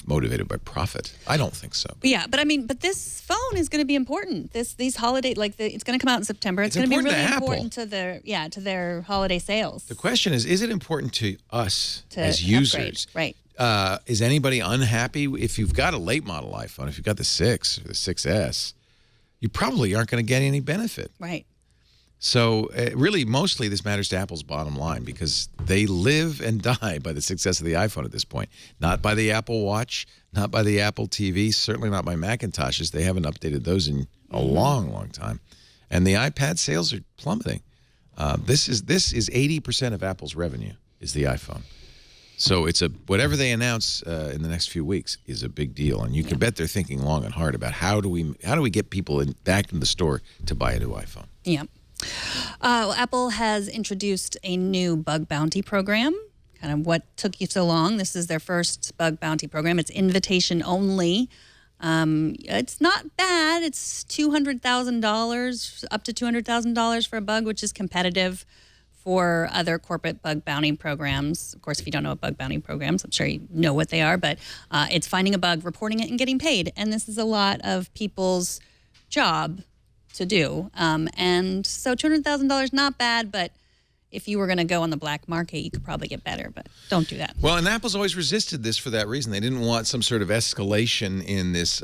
motivated by profit. I don't think so. But this phone is going to be important. These holiday, it's going to come out in September. It's going to be really important to their holiday sales. The question is it important to us as users? Upgrade. Right. Is anybody unhappy if you've got a late model iPhone? If you've got the 6 or the 6S, you probably aren't going to get any benefit. Right. So really, mostly this matters to Apple's bottom line because they live and die by the success of the iPhone at this point. Not by the Apple Watch, not by the Apple TV, certainly not by Macintoshes. They haven't updated those in a long, long time. And the iPad sales are plummeting. This is 80% of Apple's revenue is the iPhone. So it's whatever they announce in the next few weeks is a big deal, and you can bet they're thinking long and hard about how do we get people back in the store to buy a new iPhone. Yeah. Apple has introduced a new bug bounty program. Kind of what took you so long. This is their first bug bounty program. It's invitation only. It's not bad. It's $200,000, up to $200,000 for a bug, which is competitive for other corporate bug bounty programs. Of course, if you don't know what bug bounty programs, I'm sure you know what they are, but it's finding a bug, reporting it, and getting paid. And this is a lot of people's job to do. And so $200,000, not bad, but if you were going to go on the black market, you could probably get better, but don't do that. Well, and Apple's always resisted this for that reason. They didn't want some sort of escalation in this,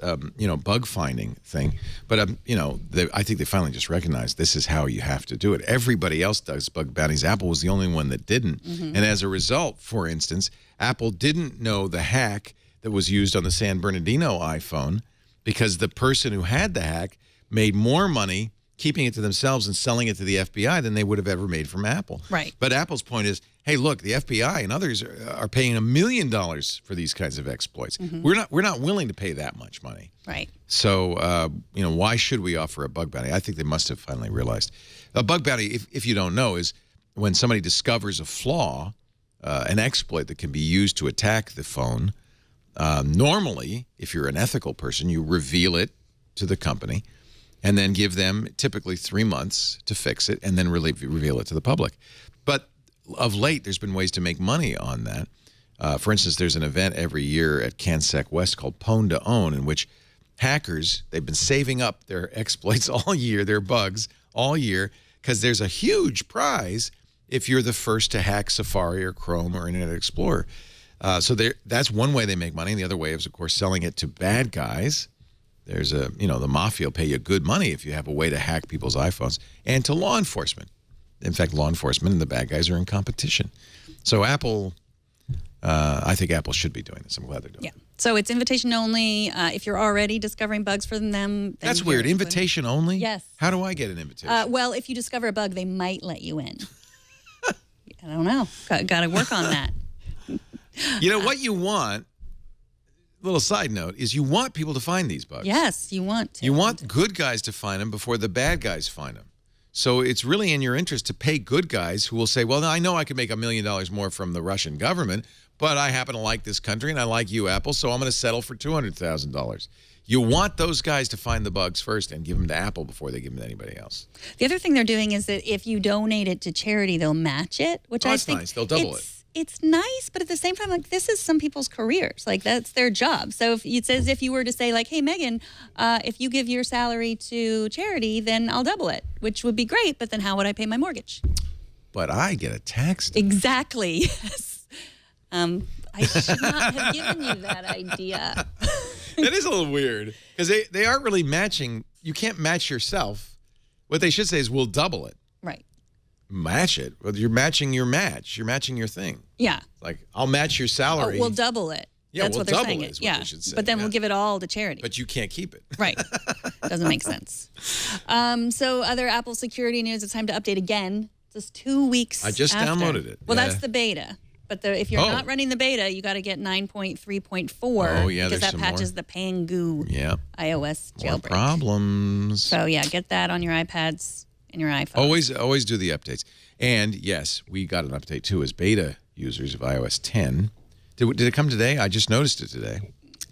bug finding thing. But, I think they finally just recognized this is how you have to do it. Everybody else does bug bounties. Apple was the only one that didn't. And as a result, for instance, Apple didn't know the hack that was used on the San Bernardino iPhone because the person who had the hack made more money keeping it to themselves and selling it to the FBI than they would have ever made from Apple. Right. But Apple's point is, hey, look, the FBI and others are paying $1 million for these kinds of exploits. We're not willing to pay that much money. Right. So, why should we offer a bug bounty? I think they must have finally realized. A bug bounty, if you don't know, is when somebody discovers a flaw, an exploit that can be used to attack the phone. Normally, if you're an ethical person, you reveal it to the company and then give them typically 3 months to fix it and then reveal it to the public. But of late, there's been ways to make money on that. For instance, there's an event every year at CanSec West called Pwn to Own, in which hackers, they've been saving up their exploits all year, their bugs all year, because there's a huge prize if you're the first to hack Safari or Chrome or Internet Explorer. So that's one way they make money. And the other way is, of course, selling it to bad guys. There's the mafia will pay you good money if you have a way to hack people's iPhones, and to law enforcement. In fact, law enforcement and the bad guys are in competition. So Apple, I think Apple should be doing this. I'm glad they're doing it. Yeah. So it's invitation only. If you're already discovering bugs for them, then That's weird. Invitation only? Yes. How do I get an invitation? Well, if you discover a bug, they might let you in. I don't know. Got to work on that. What you want, little side note, is you want people to find these bugs. Yes, you want to. You want good guys to find them before the bad guys find them. So it's really in your interest to pay good guys who will say, well, I know I can make $1 million more from the Russian government, but I happen to like this country and I like you, Apple, so I'm going to settle for $200,000. You want those guys to find the bugs first and give them to Apple before they give them to anybody else. The other thing they're doing is that if you donate it to charity, they'll match it, which I think nice. They'll double it. It's nice, but at the same time, this is some people's careers. That's their job. So if it's as if you were to say, hey, Megan, if you give your salary to charity, then I'll double it, which would be great. But then how would I pay my mortgage? But I get a tax. Exactly. Yes. I should not have given you that idea. That is a little weird because they aren't really matching. You can't match yourself. What they should say is we'll double it. Right. Match it. Well, you're matching your match. You're matching your thing. Yeah. Like, I'll match your salary. Oh, we'll double it. Yeah, That's we'll what they're double saying. it is what Yeah. they should say, But then yeah. we'll give it all to charity. But you can't keep it. Right. Doesn't make sense. So other Apple security news, it's time to update again. Just 2 weeks I just after. downloaded it. Well, Yeah. that's the beta. But if you're not running the beta, you got to get 9.3.4 Oh, yeah, because there's that some patches the Pangu Yeah. iOS More jailbreak. problems. So yeah, get that on your iPads and your iPhone. Always do the updates. And yes, we got an update too as beta users of iOS 10. Did it come today? I just noticed it today.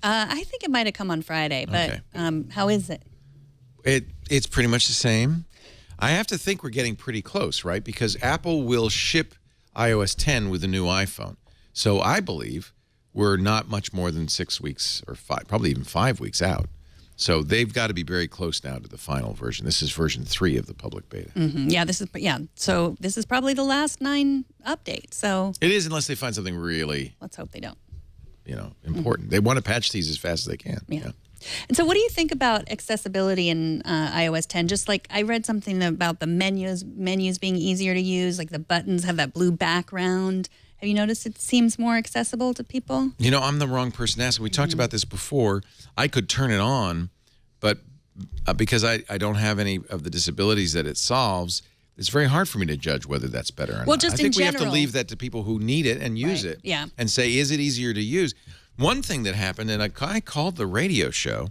I think it might have come on Friday, but how is it? It's pretty much the same. I have to think we're getting pretty close, right? Because Apple will ship iOS 10 with the new iPhone. So I believe we're not much more than 6 weeks or probably even 5 weeks out. So they've got to be very close now to the final version. This is version 3 of the public beta. Yeah, so this is probably the last 9 update. So It is, unless they find something really, let's hope they don't. important. They want to patch these as fast as they can. Yeah. And so what do you think about accessibility in iOS 10? Just like I read something about the menus being easier to use, like the buttons have that blue background. Have you noticed it seems more accessible to people? I'm the wrong person to ask. We talked about this before. I could turn it on, but because I don't have any of the disabilities that it solves, it's very hard for me to judge whether that's better or not. Just I think in we have to general. leave that to people who need it and use Right, it. yeah. And say, is it easier to use? One thing that happened, and a guy called the radio show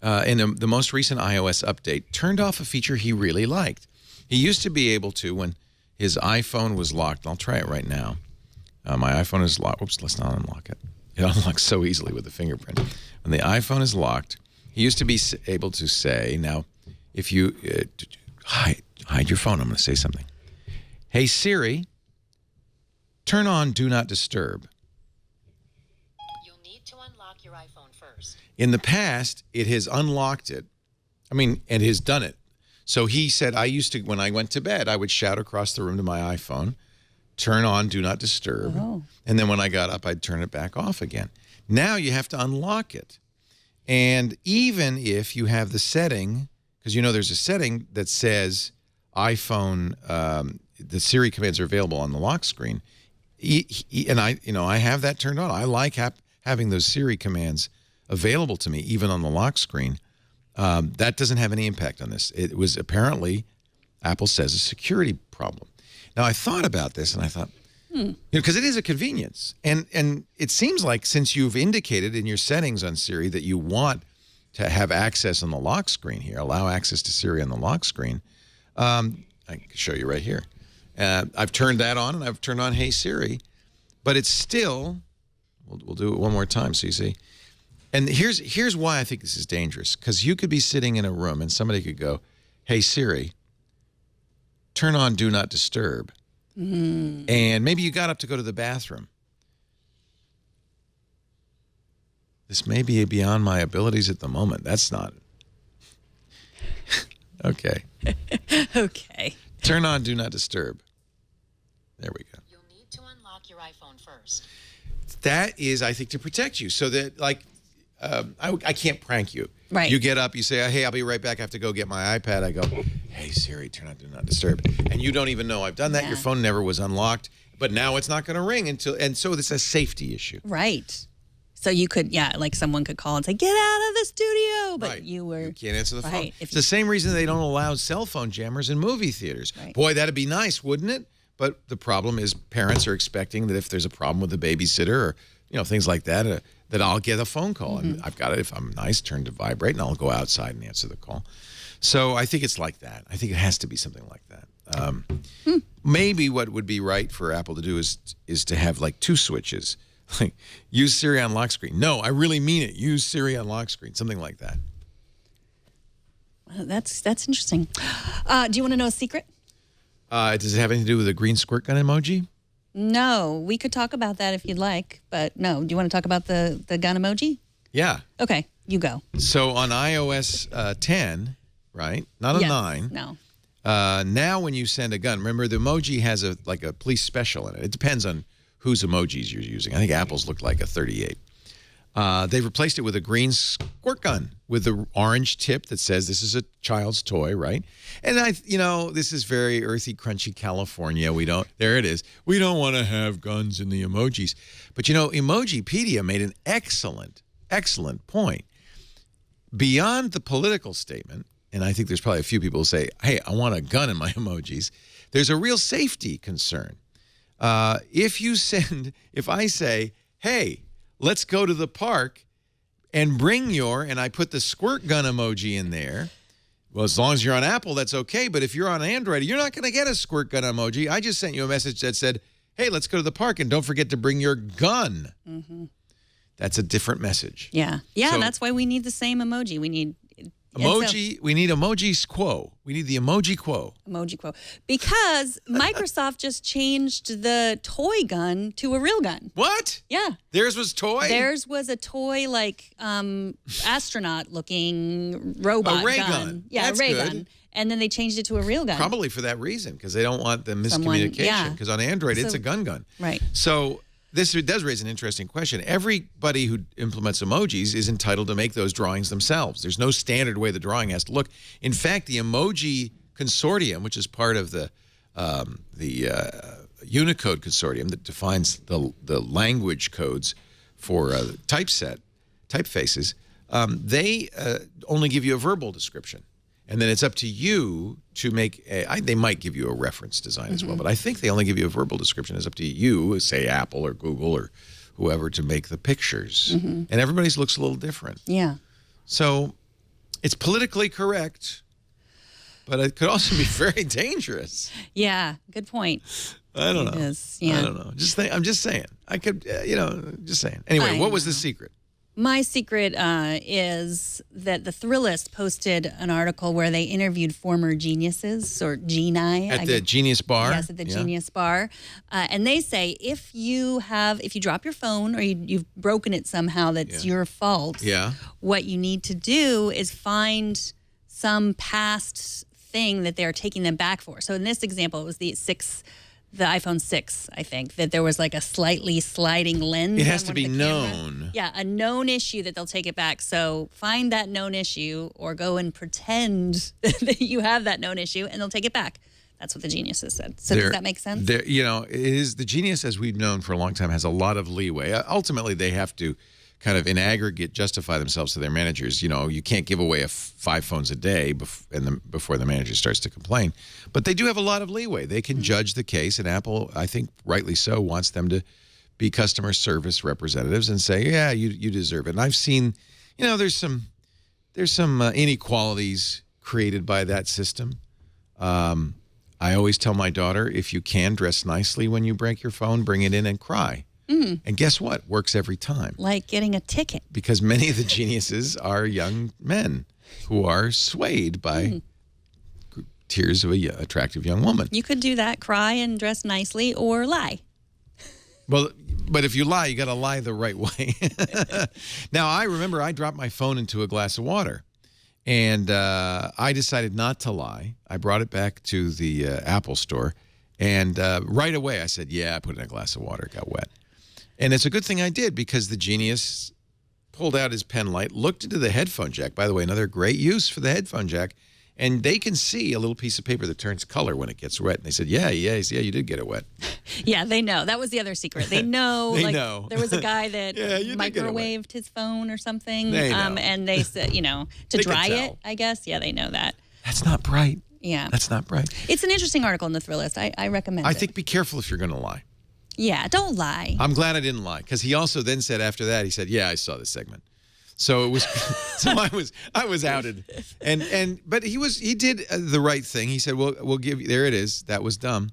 in the most recent iOS update, turned off a feature he really liked. He used to be able to, when his iPhone was locked, I'll try it right now. My iPhone is locked. Oops, let's not unlock it. It unlocks so easily with the fingerprint. When the iPhone is locked, he used to be able to say, now, if you hide your phone, I'm going to say something. Hey, Siri, turn on Do Not Disturb. You'll need to unlock your iPhone first. In the past, it has unlocked it. And has done it. So he said, when I went to bed, I would shout across the room to my iPhone, turn on Do Not Disturb. Oh. And then when I got up, I'd turn it back off again. Now you have to unlock it. And even if you have the setting, because there's a setting that says iPhone, the Siri commands are available on the lock screen. And I have that turned on. I like having those Siri commands available to me, even on the lock screen. That doesn't have any impact on this. It was apparently, Apple says, a security problem. Now, I thought about this, and I thought, because it is a convenience. And it seems like since you've indicated in your settings on Siri that you want to have access on the lock screen here, allow access to Siri on the lock screen, I can show you right here. I've turned that on, and I've turned on Hey Siri, but it's still, we'll do it one more time so you see. And here's why I think this is dangerous, because you could be sitting in a room and somebody could go, Hey Siri, turn on Do Not Disturb. And maybe you got up to go to the bathroom. This may be beyond my abilities at the moment. That's not. Okay. Okay. Turn on Do Not Disturb. There we go. You'll need to unlock your iPhone first. That is, I think, to protect you so that, like, I can't prank you. Right. You get up, you say, hey, I'll be right back. I have to go get my iPad. I go, hey, Siri, turn on Do Not Disturb. And you don't even know I've done that. Yeah. Your phone never was unlocked. But now it's not going to ring and so it's a safety issue. Right. So you could, like someone could call and say, get out of the studio. But Right. you can't answer the phone. Right. It's the same reason they don't allow cell phone jammers in movie theaters. Right. Boy, that'd be nice, wouldn't it? But the problem is parents are expecting that if there's a problem with the babysitter or things like that, that I'll get a phone call. And I've got it, if I'm nice, turn to vibrate, and I'll go outside and answer the call. So I think it's like that. I think it has to be something like that. Maybe what would be right for Apple to do is to have like 2 switches. Like, use Siri on lock screen. No, I really mean it. Use Siri on lock screen. Something like that. That's interesting. Do you want to know a secret? Does it have anything to do with the green squirt gun emoji? No, we could talk about that if you'd like, but no. Do you want to talk about the gun emoji? Yeah. Okay, you go. So on iOS 10, right? Not on Yes. 9. No. Now when you send a gun, remember the emoji has a police special in it. It depends on whose emojis you're using. I think Apple's looked like a 38. They've replaced it with a green squirt gun with the orange tip that says this is a child's toy, right? And this is very earthy, crunchy California. There it is. We don't want to have guns in the emojis. But Emojipedia made an excellent point. Beyond the political statement, and I think there's probably a few people who say, hey, I want a gun in my emojis, there's a real safety concern. If I say, hey, let's go to the park and and I put the squirt gun emoji in there. Well, as long as you're on Apple, that's okay. But if you're on Android, you're not going to get a squirt gun emoji. I just sent you a message that said, hey, let's go to the park and don't forget to bring your gun. Mm-hmm. That's a different message. Yeah. Yeah, so, that's why we need the same emoji. We need... We need emojis quo. We need the emoji quo. Emoji quo. Because Microsoft just changed the toy gun to a real gun. What? Yeah. Theirs was toy? Theirs was a toy, like, astronaut-looking robot a ray gun. Yeah, that's a ray good. gun. And then they changed it to a real gun. Probably for that reason, because they don't want the miscommunication. Because on Android, it's a gun. Right. So... This does raise an interesting question. Everybody who implements emojis is entitled to make those drawings themselves. There's no standard way the drawing has to look. In fact, the Emoji Consortium, which is part of the Unicode Consortium that defines the language codes for typefaces, they only give you a verbal description. And then it's up to you to make they might give you a reference design as well, but I think they only give you a verbal description. It's up to you, say Apple or Google or whoever, to make the pictures. And everybody's looks a little different. Yeah. So it's politically correct, but it could also be very dangerous. Yeah, good point. I don't know. It is, yeah. I don't know. I'm just saying. I could, just saying. Anyway, what was the secret? My secret is that the Thrillist posted an article where they interviewed former geniuses, or geni. At the Genius Bar? Yes, at the Genius Bar. And they say if you drop your phone or you've broken it somehow that's your fault, what you need to do is find some past thing that they're taking them back for. So in this example, it was the iPhone 6, I think, that there was like a slightly sliding lens. It has to be known. Yeah, a known issue that they'll take it back. So find that known issue or go and pretend that you have that known issue and they'll take it back. That's what the geniuses said. So does that make sense? The genius, as we've known for a long time, has a lot of leeway. Ultimately, they have to kind of in aggregate justify themselves to their managers. You can't give away 5 phones a day before the manager starts to complain. But they do have a lot of leeway. They can judge the case, and Apple, I think rightly so, wants them to be customer service representatives and say, yeah, you deserve it. And I've seen, there's some inequalities created by that system. I always tell my daughter, if you can, dress nicely when you break your phone, bring it in and cry. And guess what? Works every time. Like getting a ticket. Because many of the geniuses are young men who are swayed by tears of an attractive young woman. You could do that, cry and dress nicely, or lie. Well, but if you lie, you got to lie the right way. Now, I remember I dropped my phone into a glass of water. And I decided not to lie. I brought it back to the Apple store. And right away, I said, yeah, I put it in a glass of water. It got wet. And it's a good thing I did, because the genius pulled out his pen light, looked into the headphone jack. By the way, another great use for the headphone jack. And they can see a little piece of paper that turns color when it gets wet. And they said, yeah, you did get it wet. Yeah, they know. That was the other secret. They know. They know. There was a guy that microwaved his phone or something. They know. And they said, to dry it, I guess. Yeah, they know that. That's not bright. Yeah. That's not bright. It's an interesting article in the Thrillist. I recommend it. I think be careful if you're going to lie. Yeah, don't lie. I'm glad I didn't lie, because he also then said after that, he said, yeah, I saw this segment. So it was, so I was outed, but he did the right thing. He said, we'll give you, there it is. That was dumb.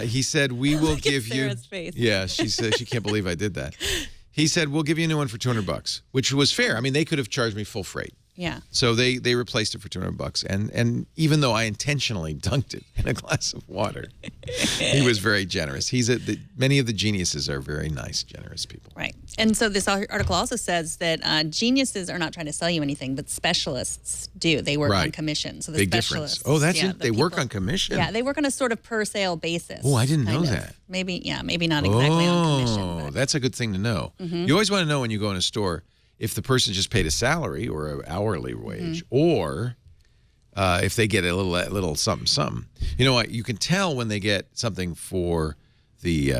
He said, we will give you. Sarah's face. Yeah, she said she can't believe I did that. He said, we'll give you a new one for $200, which was fair. I mean, they could have charged me full freight. Yeah. So they replaced it for $200, and even though I intentionally dunked it in a glass of water, he was very generous. Many of the geniuses are very nice, generous people. Right. And so this article also says that geniuses are not trying to sell you anything, but specialists do. They work on commission. So the Big specialists. difference. Oh, that's yeah, it. They work on commission. Yeah, they work on a sort of per sale basis. Oh, I didn't know kind of. that. Maybe not exactly on commission. Oh, that's a good thing to know. You always want to know when you go in a store if the person just paid a salary or an hourly wage, or if they get a little something. You know what? You can tell when they get something for the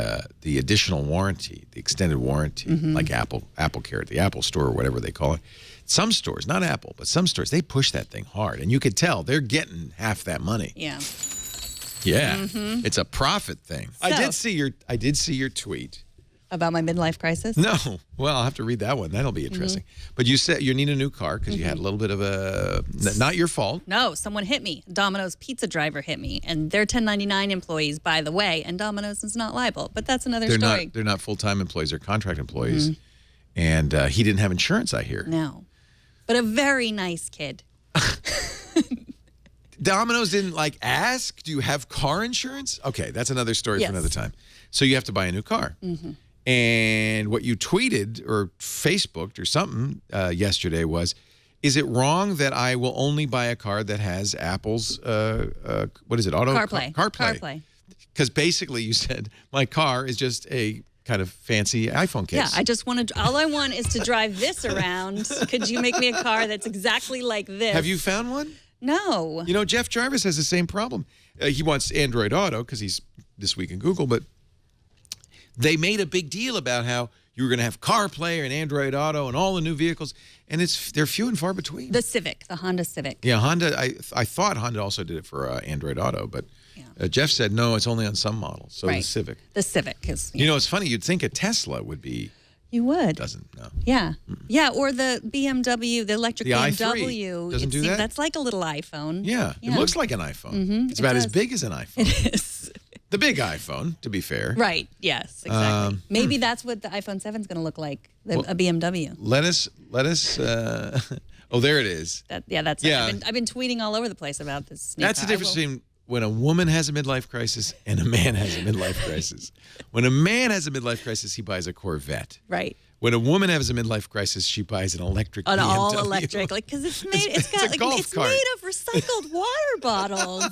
additional warranty, the extended warranty, like Apple Care at the Apple Store or whatever they call it. Some stores, not Apple, but some stores, they push that thing hard, and you could tell they're getting half that money. Yeah. Yeah, it's a profit thing. I did see your tweet. About my midlife crisis? No. Well, I'll have to read that one. That'll be interesting. But you said you need a new car because you had a little bit of not your fault. No, someone hit me. Domino's pizza driver hit me. And they're 1099 employees, by the way, and Domino's is not liable. But that's another story. They're not full-time employees. They're contract employees. And he didn't have insurance, I hear. No. But a very nice kid. Domino's didn't ask, do you have car insurance? Okay, that's another story for another time. So you have to buy a new car. And what you tweeted or Facebooked or something yesterday was, is it wrong that I will only buy a car that has Apple's, what is it, Carplay. Carplay. Because basically you said, my car is just a kind of fancy iPhone case. Yeah, I just wanted, all I want is to drive this around. Could you make me a car that's exactly like this? Have you found one? No. You know, Jeff Jarvis has the same problem. He wants Android Auto because he's this week in Google, but they made a big deal about how you were going to have CarPlay and Android Auto and all the new vehicles, and they're few and far between. The Honda Civic. Yeah, Honda. I thought Honda also did it for Android Auto, but Jeff said no, it's only on some models. So the Civic. The Civic is. You know, it's funny. You'd think a Tesla would be. You would. Doesn't, no. Yeah. Yeah, or the BMW, the electric BMW. Doesn't do that? That's like a little iPhone. Yeah, it looks like an iPhone. It's about as big as an iPhone. It is. The big iPhone, to be fair. Right, yes, exactly. Maybe that's what the iPhone 7 is going to look like, a BMW. Let us, oh, there it is. That's it. I've been tweeting all over the place about this. That's the difference between when a woman has a midlife crisis and a man has a midlife crisis. When a man has a midlife crisis, he buys a Corvette. Right. When a woman has a midlife crisis, she buys an electric BMW. An all-electric, because it's made. It's made of recycled water bottles.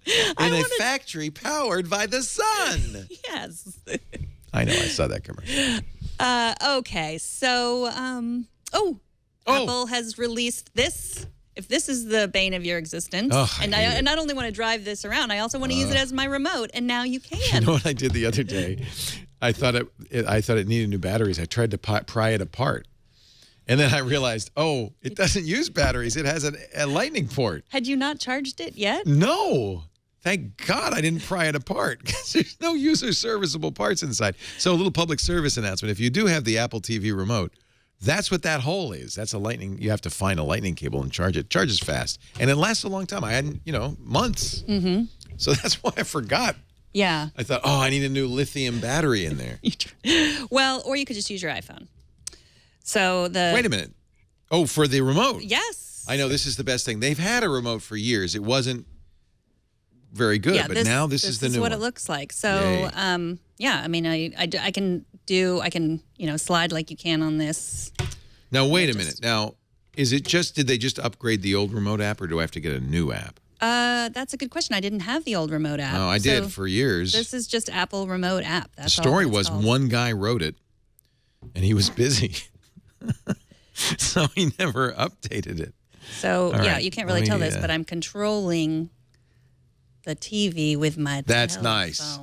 In a factory powered by the sun. Yes. I know. I saw that commercial. Okay. So, Apple has released this. If this is the bane of your existence, I not only want to drive this around, I also want to use it as my remote, and now you can. You know what I did the other day? I thought it needed new batteries. I tried to pry it apart. And then I realized, it doesn't use batteries. It has a lightning port. Had you not charged it yet? No. Thank God I didn't pry it apart because there's no user serviceable parts inside. So a little public service announcement. If you do have the Apple TV remote, that's what that hole is. That's a lightning. You have to find a lightning cable and charge it. It charges fast. And it lasts a long time. I hadn't, months. So that's why I forgot. Yeah. I thought, I need a new lithium battery in there. Well, or you could just use your iPhone. So Wait a minute. Oh, for the remote? Yes. I know this is the best thing. They've had a remote for years. It wasn't very good, but now this is the new one. This is what it looks like. So, I mean, I can slide like you can on this. Now, wait a minute. Now, did they just upgrade the old remote app, or do I have to get a new app? That's a good question. I didn't have the old remote app. No, I did for years. This is just Apple remote app. That's the story was one guy wrote it, and he was busy. So he never updated it. So, you can't really tell this, but I'm controlling the TV with my That's telephone. Nice.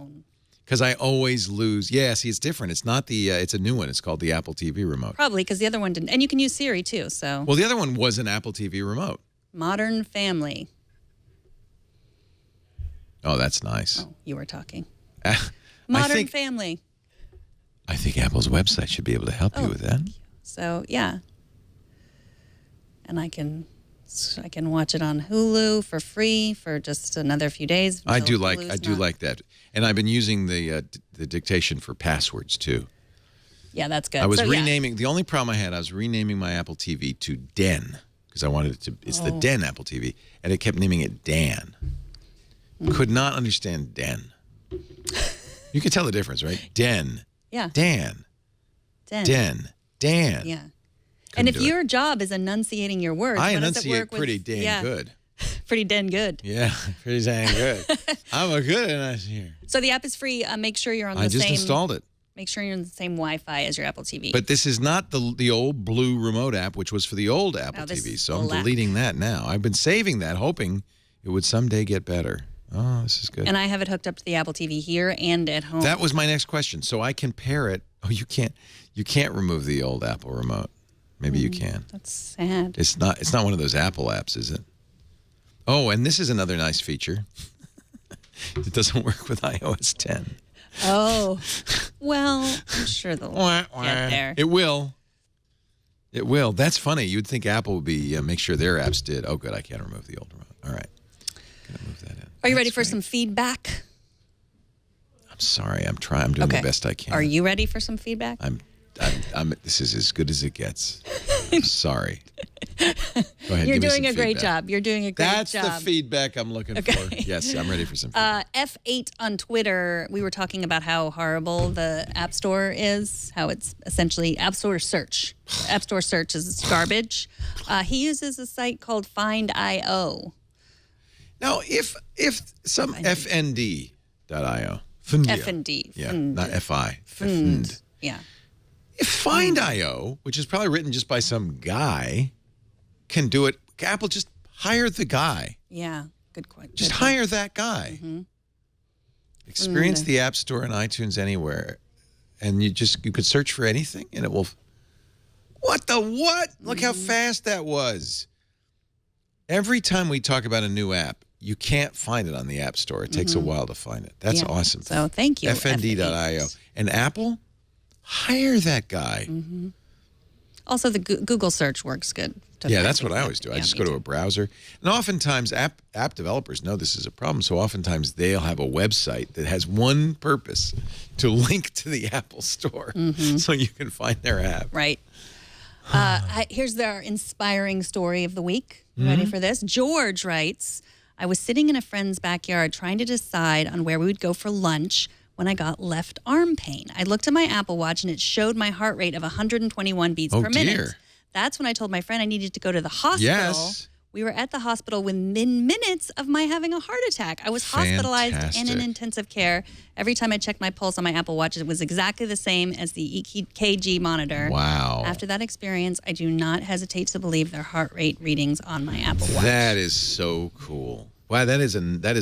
Because I always lose. Yeah, see, it's different. It's not the, it's a new one. It's called the Apple TV remote. Probably, because the other one didn't. And you can use Siri, too, so. Well, the other one was an Apple TV remote. Modern Family. Oh, that's nice. Oh, you were talking. Modern Family. I think Apple's website should be able to help you with that. So, yeah. And I can watch it on Hulu for free for just another few days. I do like that. And I've been using the dictation for passwords too. Yeah, that's good. I was So, yeah. renaming. The only problem I was renaming my Apple TV to Den because I wanted it to. It's the Den Apple TV, and it kept naming it Dan. Could not understand Den. You could tell the difference, right? Den. Yeah. Dan. Den. Dan. Yeah. And if your job is enunciating your words, I what does it enunciate work with? pretty damn good. Pretty damn good. Yeah, pretty dang good. I'm a good enunciator. So the app is free. Make sure you're on the I same. just installed it. Make sure you're on the same Wi-Fi as your Apple TV. But this is not the old blue remote app, which was for the old Apple this TV. is So I'm black. deleting that now. I've been saving that, hoping it would someday get better. Oh, this is good. And I have it hooked up to the Apple TV here and at home. That was my next question. So I can pair it. Oh, you can't remove the old Apple remote. Maybe you can. That's sad. It's not one of those Apple apps, is it? Oh, and this is another nice feature. It doesn't work with iOS 10. Oh, well, I'm sure they'll get there. It will. It will. That's funny. You'd think Apple would be make sure their apps did. Oh, good. I can't remove the old remote. All right. Gonna move that in. Are you ready That's for great. some feedback? I'm sorry. I'm trying. I'm doing the best I can. Are you ready for some feedback? This is as good as it gets. I'm sorry. Go ahead. You're give me doing some a great feedback. job. You're doing a great That's job. the feedback I'm looking for. Yes, I'm ready for some feedback. F8 on Twitter, we were talking about how horrible the App Store is, how it's essentially App Store search. App Store search is garbage. He uses a site called Find.io. Now, if some fnd.io. FND. Yeah, Fnd. not FI. Fnd. Yeah. If Find.io, which is probably written just by some guy, can do it, Apple just hire the guy. Yeah. Good question. Just hire that guy. Experience the App Store and iTunes anywhere, and you could search for anything, and it will. What the what? Look how fast that was. Every time we talk about a new app, you can't find it on the App Store. It takes a while to find it. That's awesome. So thank you. FND.io. And Apple, hire that guy. Also, the Google search works good. Yeah, that's what I always do. I Yeah, just me go to too. a browser. And oftentimes, app developers know this is a problem. So oftentimes, they'll have a website that has one purpose, to link to the Apple Store so you can find their app. Right. Here's our inspiring story of the week. You ready for this? George writes, I was sitting in a friend's backyard trying to decide on where we would go for lunch when I got left arm pain. I looked at my Apple Watch and it showed my heart rate of 121 beats per minute. Dear. That's when I told my friend I needed to go to the hospital. Yes. We were at the hospital within minutes of my having a heart attack. I was hospitalized and in Fantastic. intensive care. Every time I checked my pulse on my Apple Watch, it was exactly the same as the EKG monitor. Wow. After that experience, I do not hesitate to believe their heart rate readings on my Apple Watch. That is so cool. Wow, that is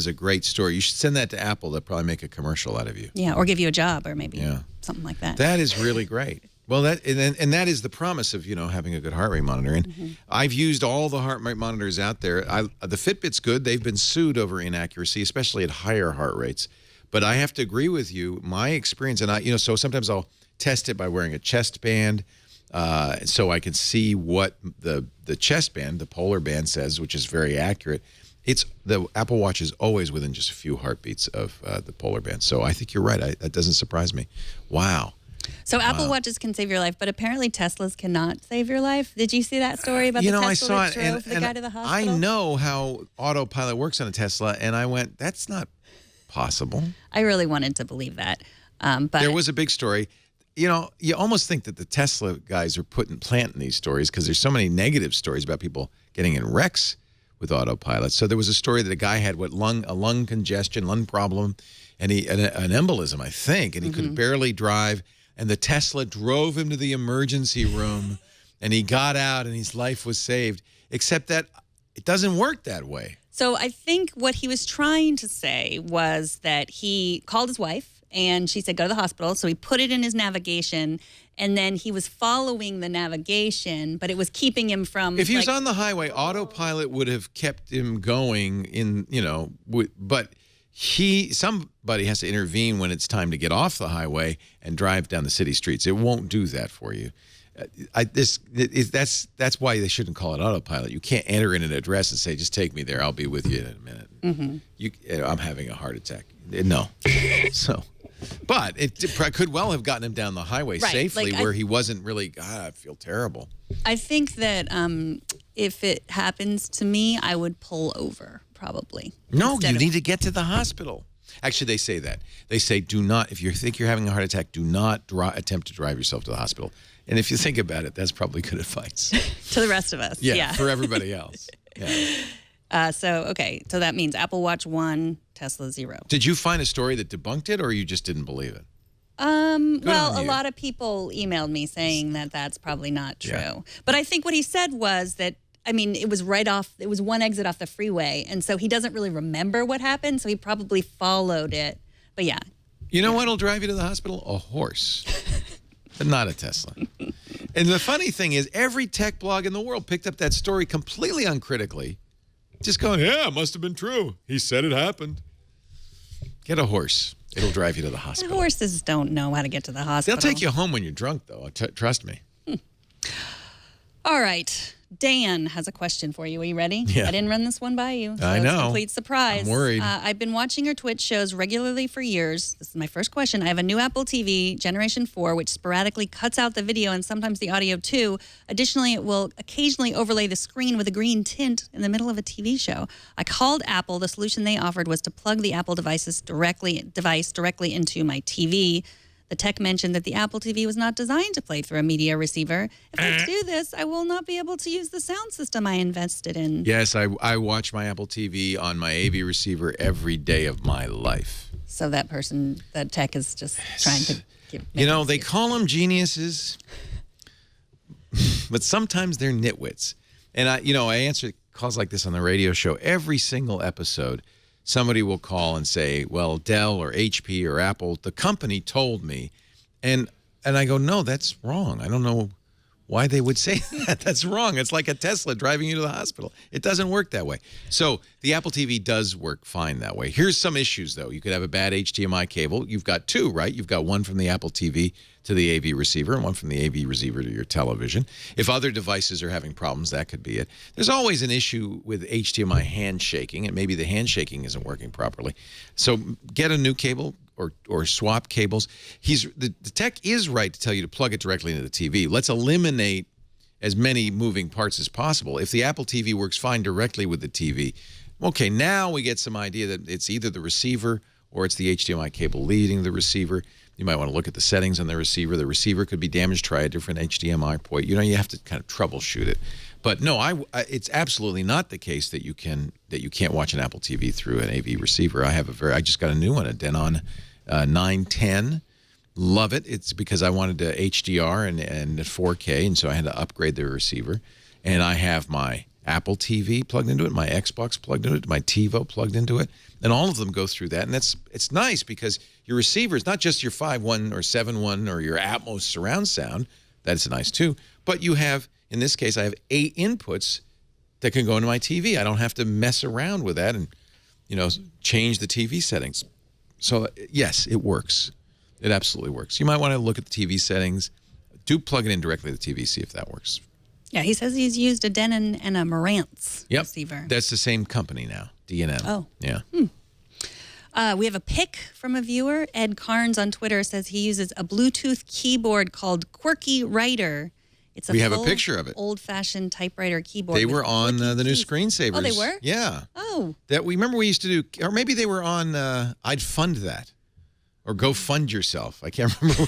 a great story. You should send that to Apple. They'll probably make a commercial out of you. Yeah, or give you a job or maybe Yeah. something like that. That is really great. Well, and that is the promise of having a good heart rate monitor. And I've used all the heart rate monitors out there. The Fitbit's good. They've been sued over inaccuracy, especially at higher heart rates. But I have to agree with you. My experience, and so sometimes I'll test it by wearing a chest band, so I can see what the chest band, the polar band, says, which is very accurate. The Apple Watch is always within just a few heartbeats of the polar band. So I think you're right. That doesn't surprise me. Wow. So Apple Watches can save your life, but apparently Teslas cannot save your life. Did you see that story about the Tesla I saw that it, drove the guy to the hospital? I know how autopilot works on a Tesla, and I went, that's not possible. I really wanted to believe that. But There was a big story. You almost think that the Tesla guys are planting these stories because there's so many negative stories about people getting in wrecks with autopilot. So there was a story that a guy had a lung congestion, lung problem, and an embolism, I think, and he could barely drive. And the Tesla drove him to the emergency room, and he got out, and his life was saved. Except that it doesn't work that way. So I think what he was trying to say was that he called his wife, and she said, go to the hospital. So he put it in his navigation, and then he was following the navigation, but it was keeping him from... If he was on the highway, autopilot would have kept him going but somebody has to intervene when it's time to get off the highway and drive down the city streets. It won't do that for you. That's why they shouldn't call it autopilot. You can't enter in an address and say, just take me there. I'll be with you in a minute. I'm having a heart attack. No. So But it could well have gotten him down the highway Right, safely, like, where he wasn't really. God, I feel terrible. I think that if it happens to me, I would pull over probably. No, instead you of- need to get to the hospital. Actually, they say that. They say, do not, if you think you're having a heart attack, do not attempt to drive yourself to the hospital. And if you think about it, that's probably good advice. to the rest of us. Yeah, for everybody else. Yeah. So that means Apple Watch 1, Tesla 0. Did you find a story that debunked it, or you just didn't believe it? Well, on a you. lot of people emailed me saying that that's probably not true. Yeah. But I think what he said was that, I mean, it was one exit off the freeway. And so he doesn't really remember what happened. So he probably followed it. But yeah. You know what'll drive you to the hospital? A horse. But not a Tesla. And the funny thing is, every tech blog in the world picked up that story completely uncritically. Just going, yeah, it must have been true. He said it happened. Get a horse. It'll drive you to the hospital. Horses don't know how to get to the hospital. They'll take you home when you're drunk, though. Trust me. All right. Dan has a question for you. Are you ready? Yeah. I didn't run this one by you. So I It's know. a complete surprise. I'm worried. I've been watching your Twitch shows regularly for years. This is my first question. I have a new Apple TV, Generation 4, which sporadically cuts out the video and sometimes the audio too. Additionally, it will occasionally overlay the screen with a green tint in the middle of a TV show. I called Apple. The solution they offered was to plug the Apple device directly into my TV. The tech mentioned that the Apple TV was not designed to play through a media receiver. If I do this, I will not be able to use the sound system I invested in. Yes, I watch my Apple TV on my AV receiver every day of my life. So that tech is just trying to give. You know, they call them geniuses, but sometimes they're nitwits. And I answer calls like this on the radio show every single episode. Somebody will call and say, well, Dell or HP or Apple, the company told me. And I go, no, that's wrong. I don't know why they would say that. That's wrong. It's like a Tesla driving you to the hospital. It doesn't work that way. So the Apple TV does work fine that way. Here's some issues, though. You could have a bad HDMI cable. You've got two, right? You've got one from the Apple TV to the AV receiver and one from the AV receiver to your television. If other devices are having problems, that could be it. There's always an issue with HDMI handshaking, and maybe the handshaking isn't working properly. So get a new cable or swap cables. The tech is right to tell you to plug it directly into the TV. Let's eliminate as many moving parts as possible. If the Apple TV works fine directly with the TV, okay, now we get some idea that it's either the receiver or it's the HDMI cable leading the receiver. You might want to look at the settings on the receiver. The receiver could be damaged. Try a different HDMI port. You have to kind of troubleshoot it. But no, it's absolutely not the case that you can't watch an Apple TV through an AV receiver. I just got a new one, a Denon 910. Love it. It's because I wanted to HDR and 4K, and so I had to upgrade the receiver. And I have my Apple TV plugged into it, my Xbox plugged into it, my TiVo plugged into it, and all of them go through that. And it's nice because your receiver is not just your 5.1 or 7.1 or your Atmos surround sound. That's nice too. But you have, in this case, I have 8 inputs that can go into my TV. I don't have to mess around with that and, change the TV settings. So yes, it works. It absolutely works. You might want to look at the TV settings. Do plug it in directly to the TV, see if that works. Yeah, he says he's used a Denon and a Marantz receiver. That's the same company now, D&M. Oh. Yeah. We have a pic from a viewer. Ed Carnes on Twitter says he uses a Bluetooth keyboard called Quirky Writer. We have a picture of it. Old-fashioned typewriter keyboard. They were on the new keys. screensavers. Oh, they were? Yeah. Oh. That we remember we used to do, or maybe they were on I'd Fund That. Or Go Fund Yourself. I can't remember.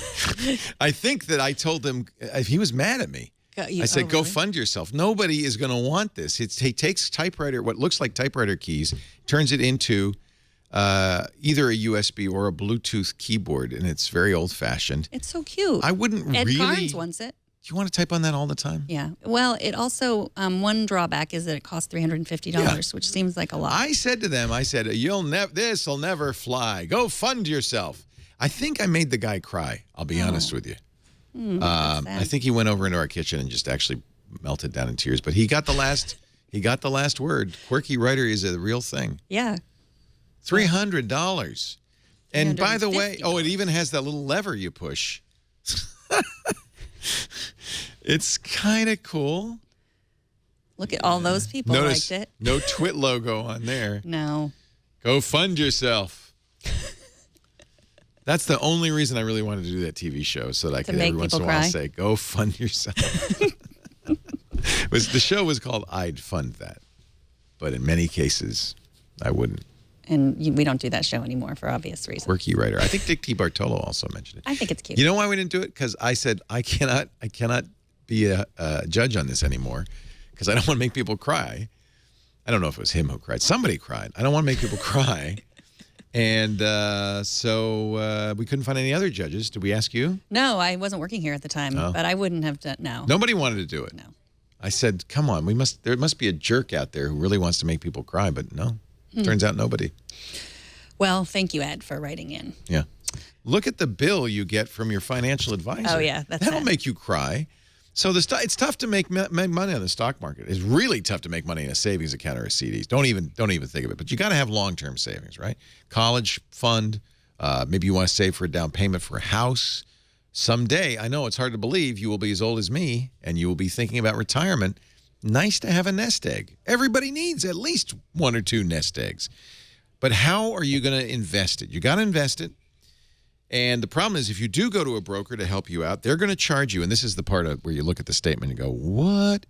I think that I told him, he was mad at me. I said, go fund yourself. Nobody is going to want this. He takes what looks like typewriter keys, turns it into either a USB or a Bluetooth keyboard, and it's very old-fashioned. It's so cute. I wouldn't Ed really... Carnes wants it. Do you want to type on that all the time? Yeah. Well, it also, one drawback is that it costs $350, which seems like a lot. I said to them, this'll never fly. Go fund yourself. I think I made the guy cry. I'll be honest with you. I think he went over into our kitchen and just actually melted down in tears. But he got the last word. Quirky Writer is a real thing. Yeah. $300. And by the way, $350. it even has that little lever you push. It's kind of cool. Look at all those people Notice liked it. no Twit logo on there. No. Go fund yourself. That's the only reason I really wanted to do that TV show, so that I could make every once in a people while cry? say, "Go fund yourself." The show was called "I'd Fund That," but in many cases, I wouldn't. And we don't do that show anymore for obvious reasons. Quirky writer. I think Dick T. Bartolo also mentioned it. I think it's cute. You know why we didn't do it? Because I said I cannot be a judge on this anymore because I don't want to make people cry. I don't know if it was him who cried. Somebody cried. I don't want to make people cry. And so we couldn't find any other judges. Did we ask you? No, I wasn't working here at the time, Oh. but I wouldn't have done. No. Nobody wanted to do it. No. I said, come on, there must be a jerk out there who really wants to make people cry, but no. Turns out nobody. Well, thank you, Ed, for writing in. Yeah. Look at the bill you get from your financial advisor. Oh, yeah, that's That'll sad. make you cry. So it's tough to make money on the stock market. It's really tough to make money in a savings account or a CDs. Don't even think of it. But you got to have long-term savings, right? College fund. Maybe you want to save for a down payment for a house. Someday, I know it's hard to believe, you will be as old as me and you will be thinking about retirement. Nice to have a nest egg. Everybody needs at least 1 or 2 nest eggs. But how are you going to invest it? You got to invest it. And the problem is if you do go to a broker to help you out, they're going to charge you. And this is the part where you look at the statement and go, what?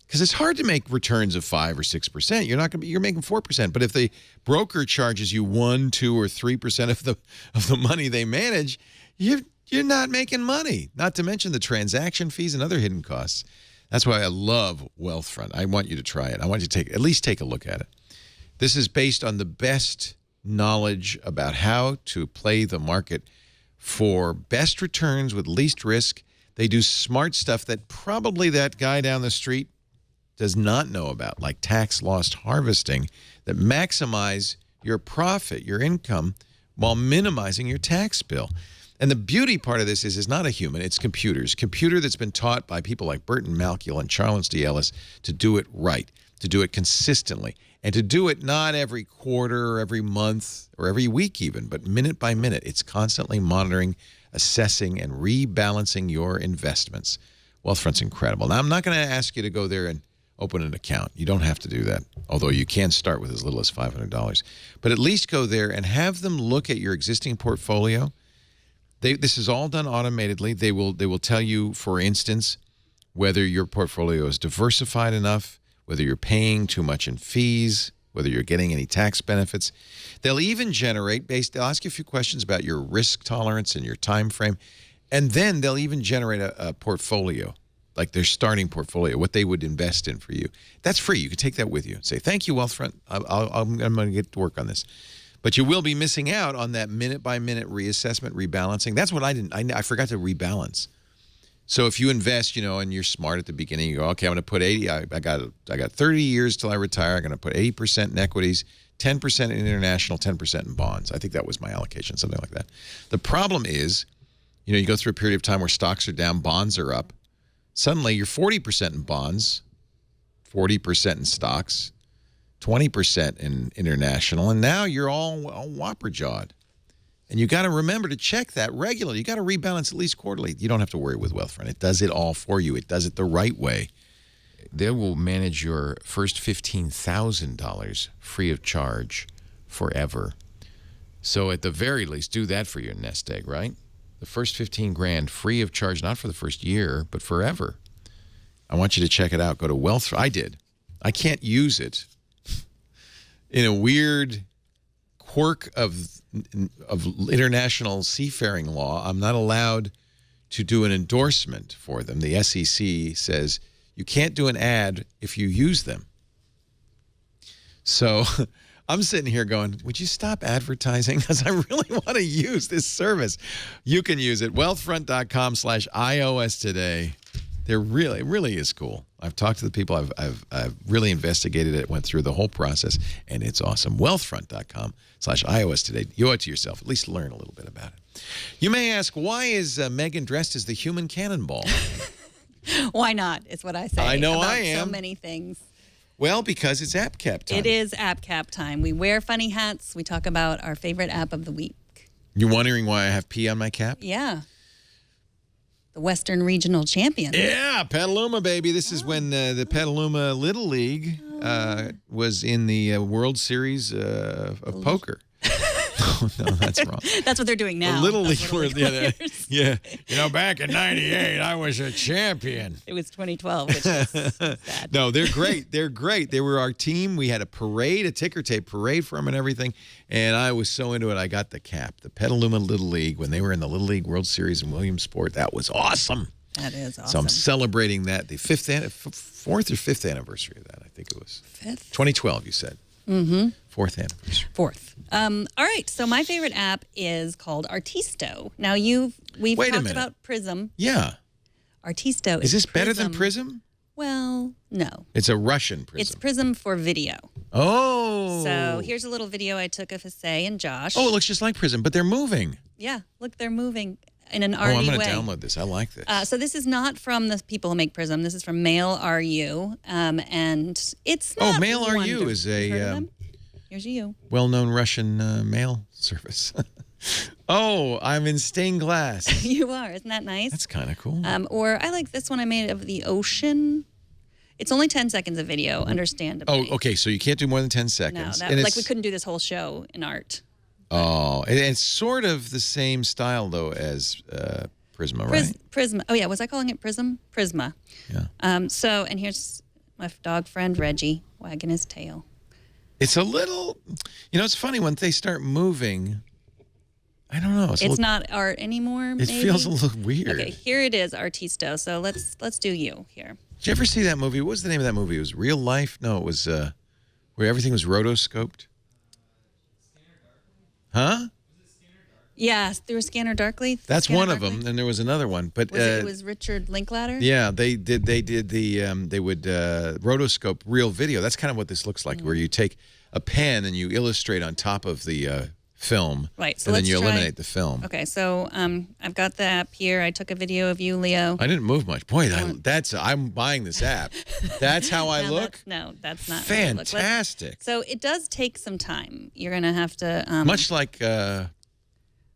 Because it's hard to make returns of 5 or 6%. You're making 4%. But if the broker charges you 1, 2, or 3% of the money they manage, you're not making money. Not to mention the transaction fees and other hidden costs. That's why I love Wealthfront. I want you to try it. I want you to at least take a look at it. This is based on the best knowledge about how to play the market for best returns with least risk. They do smart stuff that probably that guy down the street does not know about, like tax loss harvesting, that maximize your profit, your income, while minimizing your tax bill. And the beauty part of this is it's not a human, it's computers. Computer that's been taught by people like Burton Malkiel and Charles D. Ellis to do it right, to do it consistently, and to do it not every quarter or every month or every week even, but minute by minute. It's constantly monitoring, assessing, and rebalancing your investments. Wealthfront's incredible. Now, I'm not going to ask you to go there and open an account. You don't have to do that, although you can start with as little as $500. But at least go there and have them look at your existing portfolio. This is all done automatically. They will tell you, for instance, whether your portfolio is diversified enough, whether you're paying too much in fees, whether you're getting any tax benefits. They'll even generate they'll ask you a few questions about your risk tolerance and your time frame, and then they'll even generate a portfolio, like their starting portfolio, what they would invest in for you. That's free. You can take that with you. Say, thank you, Wealthfront. I'm going to get to work on this. But you will be missing out on that minute-by-minute reassessment, rebalancing. That's what I didn't. I forgot to rebalance. So if you invest, and you're smart at the beginning, you go, okay, I'm going to put 80. I got 30 years till I retire. I'm going to put 80% in equities, 10% in international, 10% in bonds. I think that was my allocation, something like that. The problem is, you go through a period of time where stocks are down, bonds are up. Suddenly, you're 40% in bonds, 40% in stocks, 20% in international, and now you're all whopper-jawed. And you got to remember to check that regularly. You got to rebalance at least quarterly. You don't have to worry with Wealthfront. It does it all for you. It does it the right way. They will manage your first $15,000 free of charge forever. So at the very least, do that for your nest egg, right? The first 15 grand free of charge, not for the first year, but forever. I want you to check it out. Go to Wealthfront. I did. I can't use it. In a weird quirk of international seafaring law, I'm not allowed to do an endorsement for them. The SEC says you can't do an ad if you use them. So I'm sitting here going, would you stop advertising? Because I really want to use this service. You can use it. Wealthfront.com/iOS today. It really is cool. I've talked to the people. I've really investigated it, went through the whole process, and it's awesome. Wealthfront.com/iOS today. You owe it to yourself. At least learn a little bit about it. You may ask, why is Megan dressed as the human cannonball? Why not? Is what I say. I know about I am. So many things. Well, because it's app cap time. It is app cap time. We wear funny hats. We talk about our favorite app of the week. You're wondering why I have P on my cap? Yeah. The Western Regional Champion. Yeah, Petaluma, baby. This is when the Petaluma Little League was in the World Series of poker. Oh, no, that's wrong. That's what they're doing now. The Little League Those were, players. yeah. You know, back in '98, I was a champion. It was 2012, which is sad. No, they're great. They're great. They were our team. We had a parade, a ticker tape parade for them and everything. And I was so into it, I got the cap. The Petaluma Little League, when they were in the Little League World Series in Williamsport, that was awesome. That is awesome. So I'm celebrating that, the fourth or fifth anniversary of that, I think it was. Fifth? 2012, you said. Mm-hmm. Fourth anniversary. Fourth. All right. So my favorite app is called Artisto. Now we've Wait a talked minute. about Prism. Yeah. Artisto Is this better than Prism? Well, no. It's a Russian Prism. It's Prism for video. Oh. So here's a little video I took of Hussein and Josh. Oh, it looks just like Prism, but they're moving. Yeah. Look, they're moving in an Oh, arty I'm going way. to download this. I like this. So this is not from the people who make Prism. This is from Mail RU, and it's not Mail RU wonderful. is You heard of a them? Here's you. well-known Russian mail service. Oh, I'm in stained glass. You are. Isn't that nice? That's kind of cool. Or I like this one I made of the ocean. It's only 10 seconds of video, understandably. Oh, okay. So you can't do more than 10 No, seconds. that, And like we it's- couldn't do this whole show in art. Oh, and it's sort of the same style though as Prisma, right? Prisma. Oh yeah, was I calling it Prism? Prisma. Yeah. And here's my dog friend Reggie wagging his tail. It's a little, it's funny when they start moving. I don't know. It's not art anymore. It maybe? feels a little weird. Okay, here it is, Artisto. So let's do you here. Did you ever see that movie? What was the name of that movie? It was Real Life? No, it was where everything was rotoscoped. Huh? Yeah, through a scanner darkly. That's Scanner one of Darkly? them, and there was another one. But It was Richard Linklater. yeah, they did they would rotoscope real video. That's kind of what this looks like, where you take a pen and you illustrate on top of the film, Right, so and then let's you try- eliminate the film. Okay, so I've got the app here. I took a video of you, Leo. I didn't move much. Boy, I'm buying this app. That's how I No, look. that's not how you look. Let's- Fantastic. So it does take some time. You're gonna have to Much like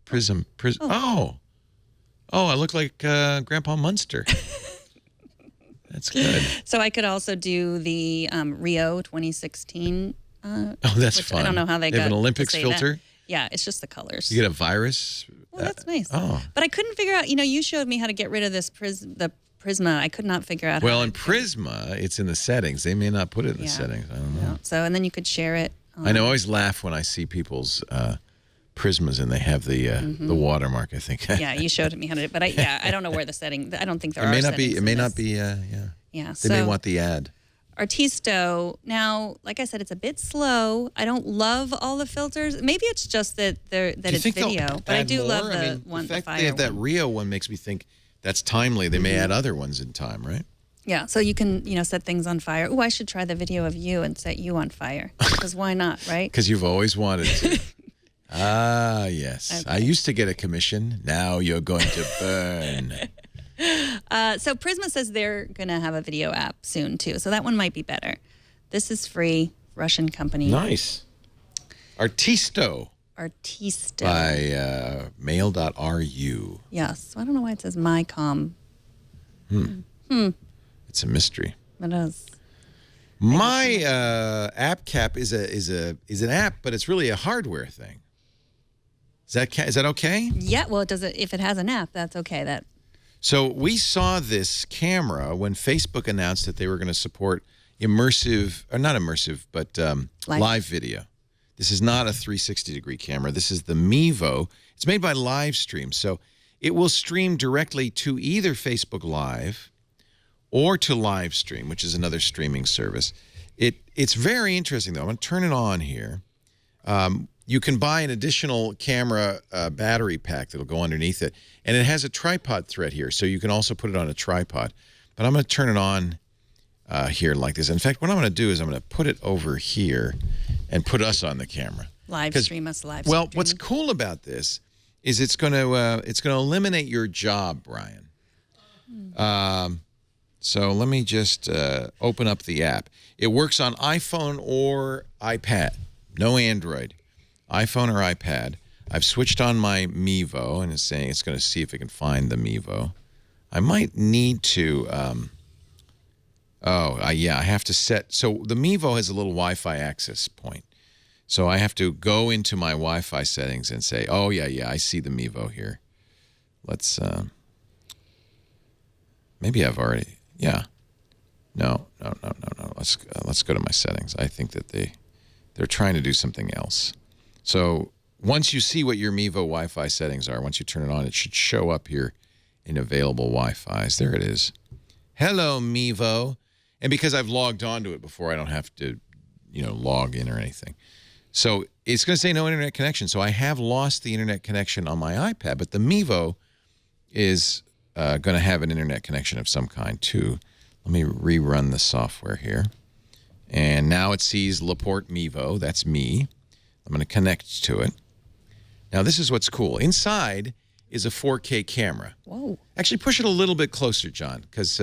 Prism. Oh, I look like Grandpa Munster. That's good. So I could also do the Rio 2016. Oh, that's which fun. I don't know how they have got an to Olympics say filter. that. Yeah, it's just the colors. You get a virus. Oh, that's nice. Oh. But I couldn't figure out. You showed me how to get rid of this the Prisma. I could not figure out. Well, how in Prisma, it's in the settings. They may not put it in the Yeah. settings. I don't know. No. So and then you could share it. I know. I always laugh when I see people's Prismas and they have the watermark. I think. Yeah, you showed me how to. But I don't know where the setting. I don't think there It are. may not be. settings It in may this. not be. Yeah. Yeah. They may want the ad. Artisto. Now, like I said, it's a bit slow. I don't love all the filters. Maybe it's just that it's video. But I do love the one. The fact the that they have fire that one. Rio one makes me think that's timely. They may add other ones in time, right? Yeah, so you can set things on fire. Oh, I should try the video of you and set you on fire. Because why not, right? Because you've always wanted to. Ah, yes. Okay. I used to get a commission. Now you're going to burn. So Prisma says they're going to have a video app soon, too. So that one might be better. This is free, Russian company. Nice. Artisto Artisto. by mail.ru. Yes. So I don't know why it says MyCom. It's a mystery. It is. My app cap is an app, but it's really a hardware thing. Is that okay? Yeah, well, if it has an app, that's okay. So we saw this camera when Facebook announced that they were going to support immersive, or not immersive, but live video. This is not a 360-degree camera. This is the Meevo. It's made by Livestream. So it will stream directly to either Facebook Live or to Livestream, which is another streaming service. It's very interesting, though. I'm going to turn it on here. You can buy an additional camera battery pack that'll go underneath it. And it has a tripod thread here, so you can also put it on a tripod. But I'm going to turn it on here like this. In fact, what I'm going to do is I'm going to put it over here and put us on the camera. live stream us live Well, stream. what's cool about this is it's going to eliminate your job, Brian. So let me just open up the app. It works on iPhone or iPad, no Android. iPhone or iPad. I've switched on my Meevo, and it's saying it's going to see if it can find the Meevo. I might need to, yeah, I have to set, so the Meevo has a little Wi-Fi access point. So I have to go into my Wi-Fi settings and say, oh, yeah, I see the Meevo here. Let's, maybe I've already, yeah. No. Let's go to my settings. I think that they're trying to do something else. So once you see what your Meevo Wi-Fi settings are, once you turn it on, it should show up here in available Wi-Fis. There it is. Hello, Meevo. And because I've logged onto it before, I don't have to, log in or anything. So it's going to say no internet connection. So I have lost the internet connection on my iPad, but the Meevo is going to have an internet connection of some kind too. Let me rerun the software here. And now it sees Laporte Meevo. That's me. I'm going to connect to it. Now, this is what's cool. Inside is a 4K camera. Whoa. Actually, push it a little bit closer, John, because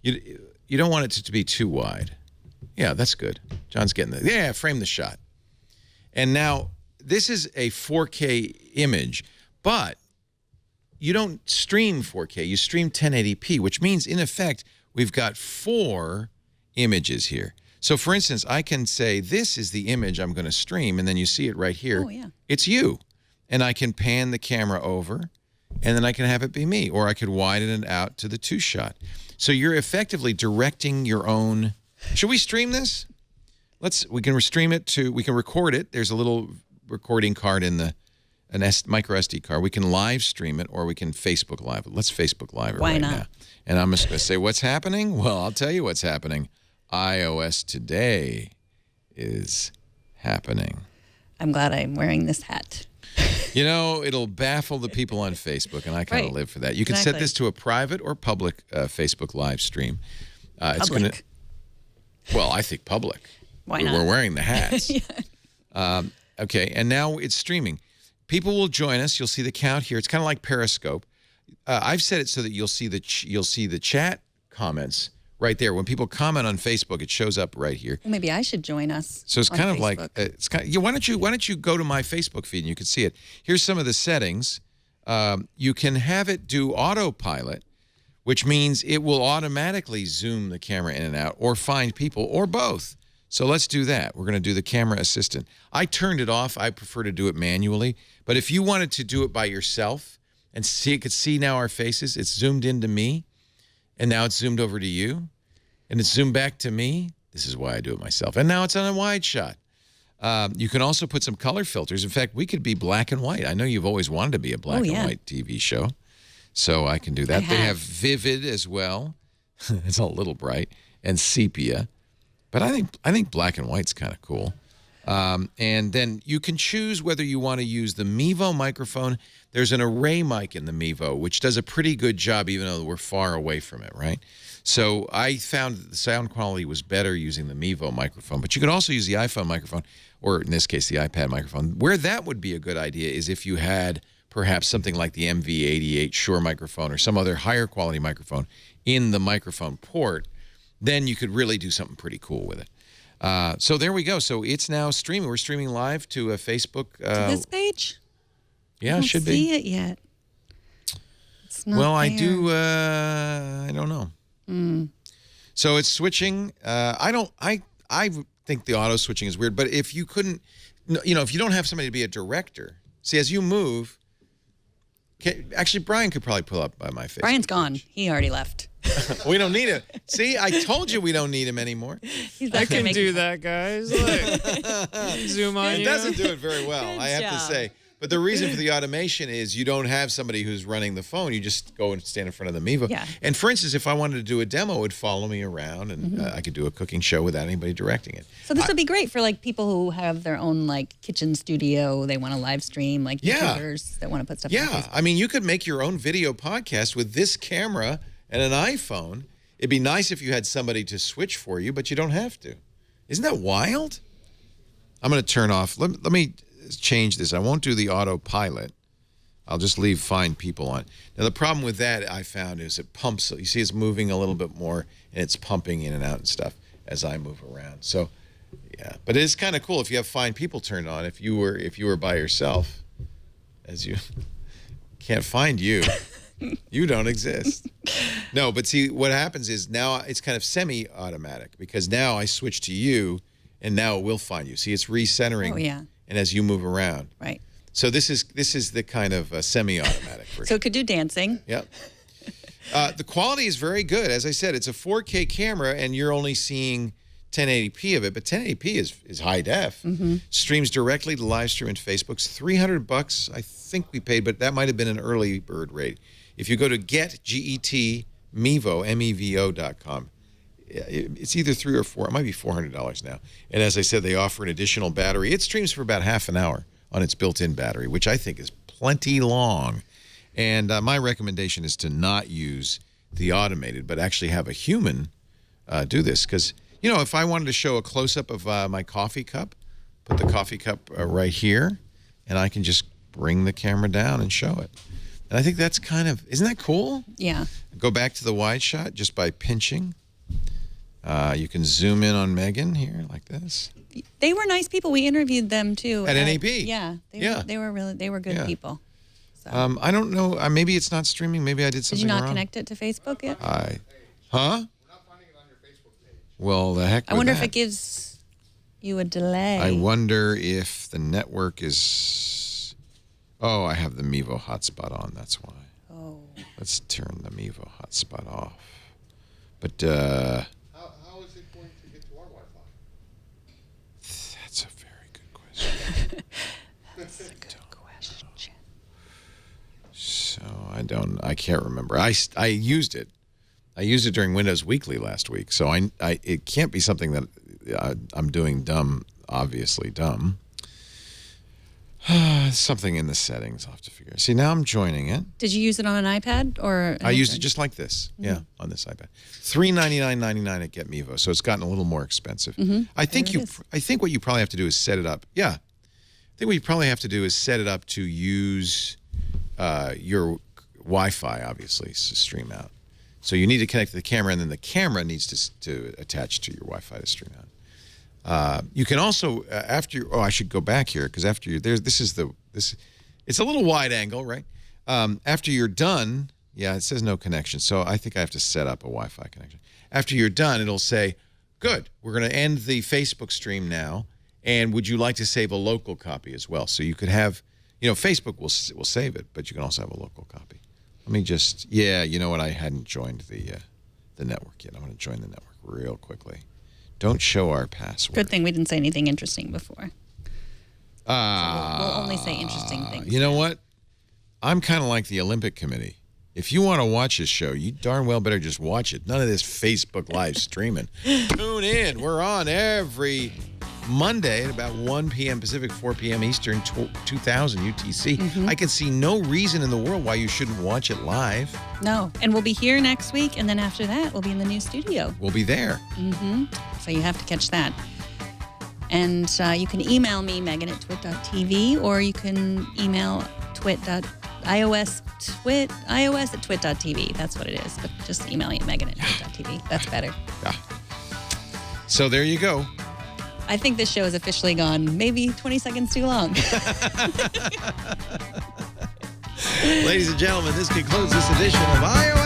you don't want it to be too wide. Yeah, that's good. John's getting it. Yeah, frame the shot. And now, this is a 4K image, but you don't stream 4K. You stream 1080p, which means, in effect, we've got 4 images here. So, for instance, I can say, this is the image I'm going to stream, and then you see it right here. Oh, yeah. It's you. And I can pan the camera over, and then I can have it be me. Or I could widen it out to the 2-shot. So you're effectively directing your own... Should we stream this? We can stream it to... We can record it. There's a little recording card in the... micro SD card. We can live stream it, or we can Facebook Live it. Let's Facebook Live it right now. And I'm just going to say, what's happening? Well, I'll tell you what's happening. iOS today is happening. I'm glad I'm wearing this hat. It'll baffle the people on Facebook, and I kind of live for that. You can set this to a private or public Facebook live stream. It's going to... Well, I think public. Why not? We're wearing the hats. Yeah. Okay, and now it's streaming. People will join us. You'll see the count here. It's kind of like Periscope. I've set it so that you'll see the chat comments right there. When people comment on Facebook, it shows up right here. Well, maybe I should join us. So it's on kind of Facebook. like why don't you go to my Facebook feed and you can see it. Here's some of the settings. You can have it do autopilot, which means it will automatically zoom the camera in and out, or find people, or both. So let's do that. We're going to do the camera assistant. I turned it off. I prefer to do it manually. But if you wanted to do it by yourself and could see now our faces, it's zoomed into me, and now it's zoomed over to you, and it's zoomed back to me. This is why I do it myself. And now it's on a wide shot. You can also put some color filters. In fact, we could be black and white. I know you've always wanted to be a black and white TV show, so I can do that. They have vivid as well. It's a little bright, and sepia. But I think black and white's kind of cool. And then you can choose whether you want to use the Meevo microphone. There's an array mic in the Meevo, which does a pretty good job, even though we're far away from it, right? So I found that the sound quality was better using the Meevo microphone. But you could also use the iPhone microphone, or in this case, the iPad microphone. Where that would be a good idea is if you had perhaps something like the MV88 Shure microphone or some other higher quality microphone in the microphone port, then you could really do something pretty cool with it. So there we go. So it's now streaming. We're streaming live to a Facebook. To this page? Yeah, it should be. I don't see it yet. It's not well, there. I don't know. So it's switching. I think the auto switching is weird. But if you couldn't, if you don't have somebody to be a director, see, as you move. Actually, Brian could probably pull up by my face. Brian's gone. He already left. We don't need him. See, I told you we don't need him anymore. I can do that, guys. Look. Zoom on It you. doesn't do it very well, I have to say. But the reason for the automation is you don't have somebody who's running the phone. You just go and stand in front of the Meevo. Yeah. And for instance, if I wanted to do a demo, it would follow me around, and I could do a cooking show without anybody directing it. So this would be great for like people who have their own like kitchen studio. They want to live stream, like YouTubers that want to put stuff. on Facebook. I mean, you could make your own video podcast with this camera and an iPhone. It'd be nice if you had somebody to switch for you, but you don't have to. Isn't that wild? I'm going to turn off. Let me change this. I won't do the autopilot. I'll just leave find people on. Now, the problem with that I found is it pumps. You see it's moving a little bit more, and it's pumping in and out and stuff as I move around. So, yeah. But it is kind of cool if you have find people turned on. If you were by yourself, as you can't find you. You don't exist. No, but see, what happens is now it's kind of semi-automatic because now I switch to you, and now it will find you. See, it's recentering. Oh, yeah. And as you move around. Right. So this is the kind of semi-automatic version. So it could do dancing. Yep. The quality is very good. As I said, it's a 4K camera, and you're only seeing 1080p of it, but 1080p is high def. Streams directly to live stream and Facebook's $300. I think we paid, but that might have been an early bird rate. If you go to Meevo.com, it's either $300 or $400. It might be $400 now. And as I said, they offer an additional battery. It streams for about half an hour on its built-in battery, which I think is plenty long. And my recommendation is to not use the automated, but actually have a human do this. Because, you know, if I wanted to show a close-up of my coffee cup, put the coffee cup right here, and I can just bring the camera down and show it. And I think that's kind of, isn't that cool? Yeah. Go back to the wide shot just by pinching. You can zoom in on Megan here like this. They were nice people. We interviewed them too. At NAB. Yeah. They were good Yeah. people. So. I don't know. Maybe it's not streaming. Maybe I did Did something you not wrong. connect it to Facebook yet? Huh? We're not finding it on your Facebook page. Well, the heck I with wonder that. if it gives you a delay. I wonder if the network is... Oh, I have the Meevo hotspot on. That's why. Oh. Let's turn the Meevo hotspot off. But How is it going to get to our Wi-Fi? that's a very good question. That's a good question. So I can't remember. I used it. I used it during Windows Weekly last week. So it can't be something that I'm doing dumb, obviously dumb. Something in the settings I'll have to figure. See, now I'm joining it. Did you use it on an iPad or? I used it just like this. Yeah, on this iPad. $399.99 at Get Meevo. So it's gotten a little more expensive. I think There it is. I think what you probably have to do is set it up. Yeah. I think what you probably have to do is set it up to use your Wi-Fi, obviously, to stream out. So you need to connect to the camera, and then the camera needs to attach to your Wi-Fi to stream out. You can also I should go back here because after you're there, it's a little wide angle, right? After you're done, yeah, it says no connection. So I think I have to set up a Wi-Fi connection. After you're done, it'll say, good, we're going to end the Facebook stream now. And would you like to save a local copy as well? So you could have, Facebook will save it, but you can also have a local copy. Let me just, you know what? I hadn't joined the network yet. I want to join the network real quickly. Don't show our password. Good thing we didn't say anything interesting before. So we'll only say interesting things. You know what? I'm kind of like the Olympic Committee. If you want to watch this show, you darn well better just watch it. None of this Facebook live streaming. Tune in. We're on every Monday at about 1 p.m. Pacific, 4 p.m. Eastern, 2000 UTC. I can see no reason in the world why you shouldn't watch it live. No. And we'll be here next week. And then after that, we'll be in the new studio. We'll be there. So you have to catch that. And you can email me, Megan at twit.tv, or you can email iOS at twit.tv. That's what it is. But just email me at Megan at twit.tv. That's better. Yeah. So there you go. I think this show has officially gone maybe 20 seconds too long. Ladies and gentlemen, this concludes this edition of iOS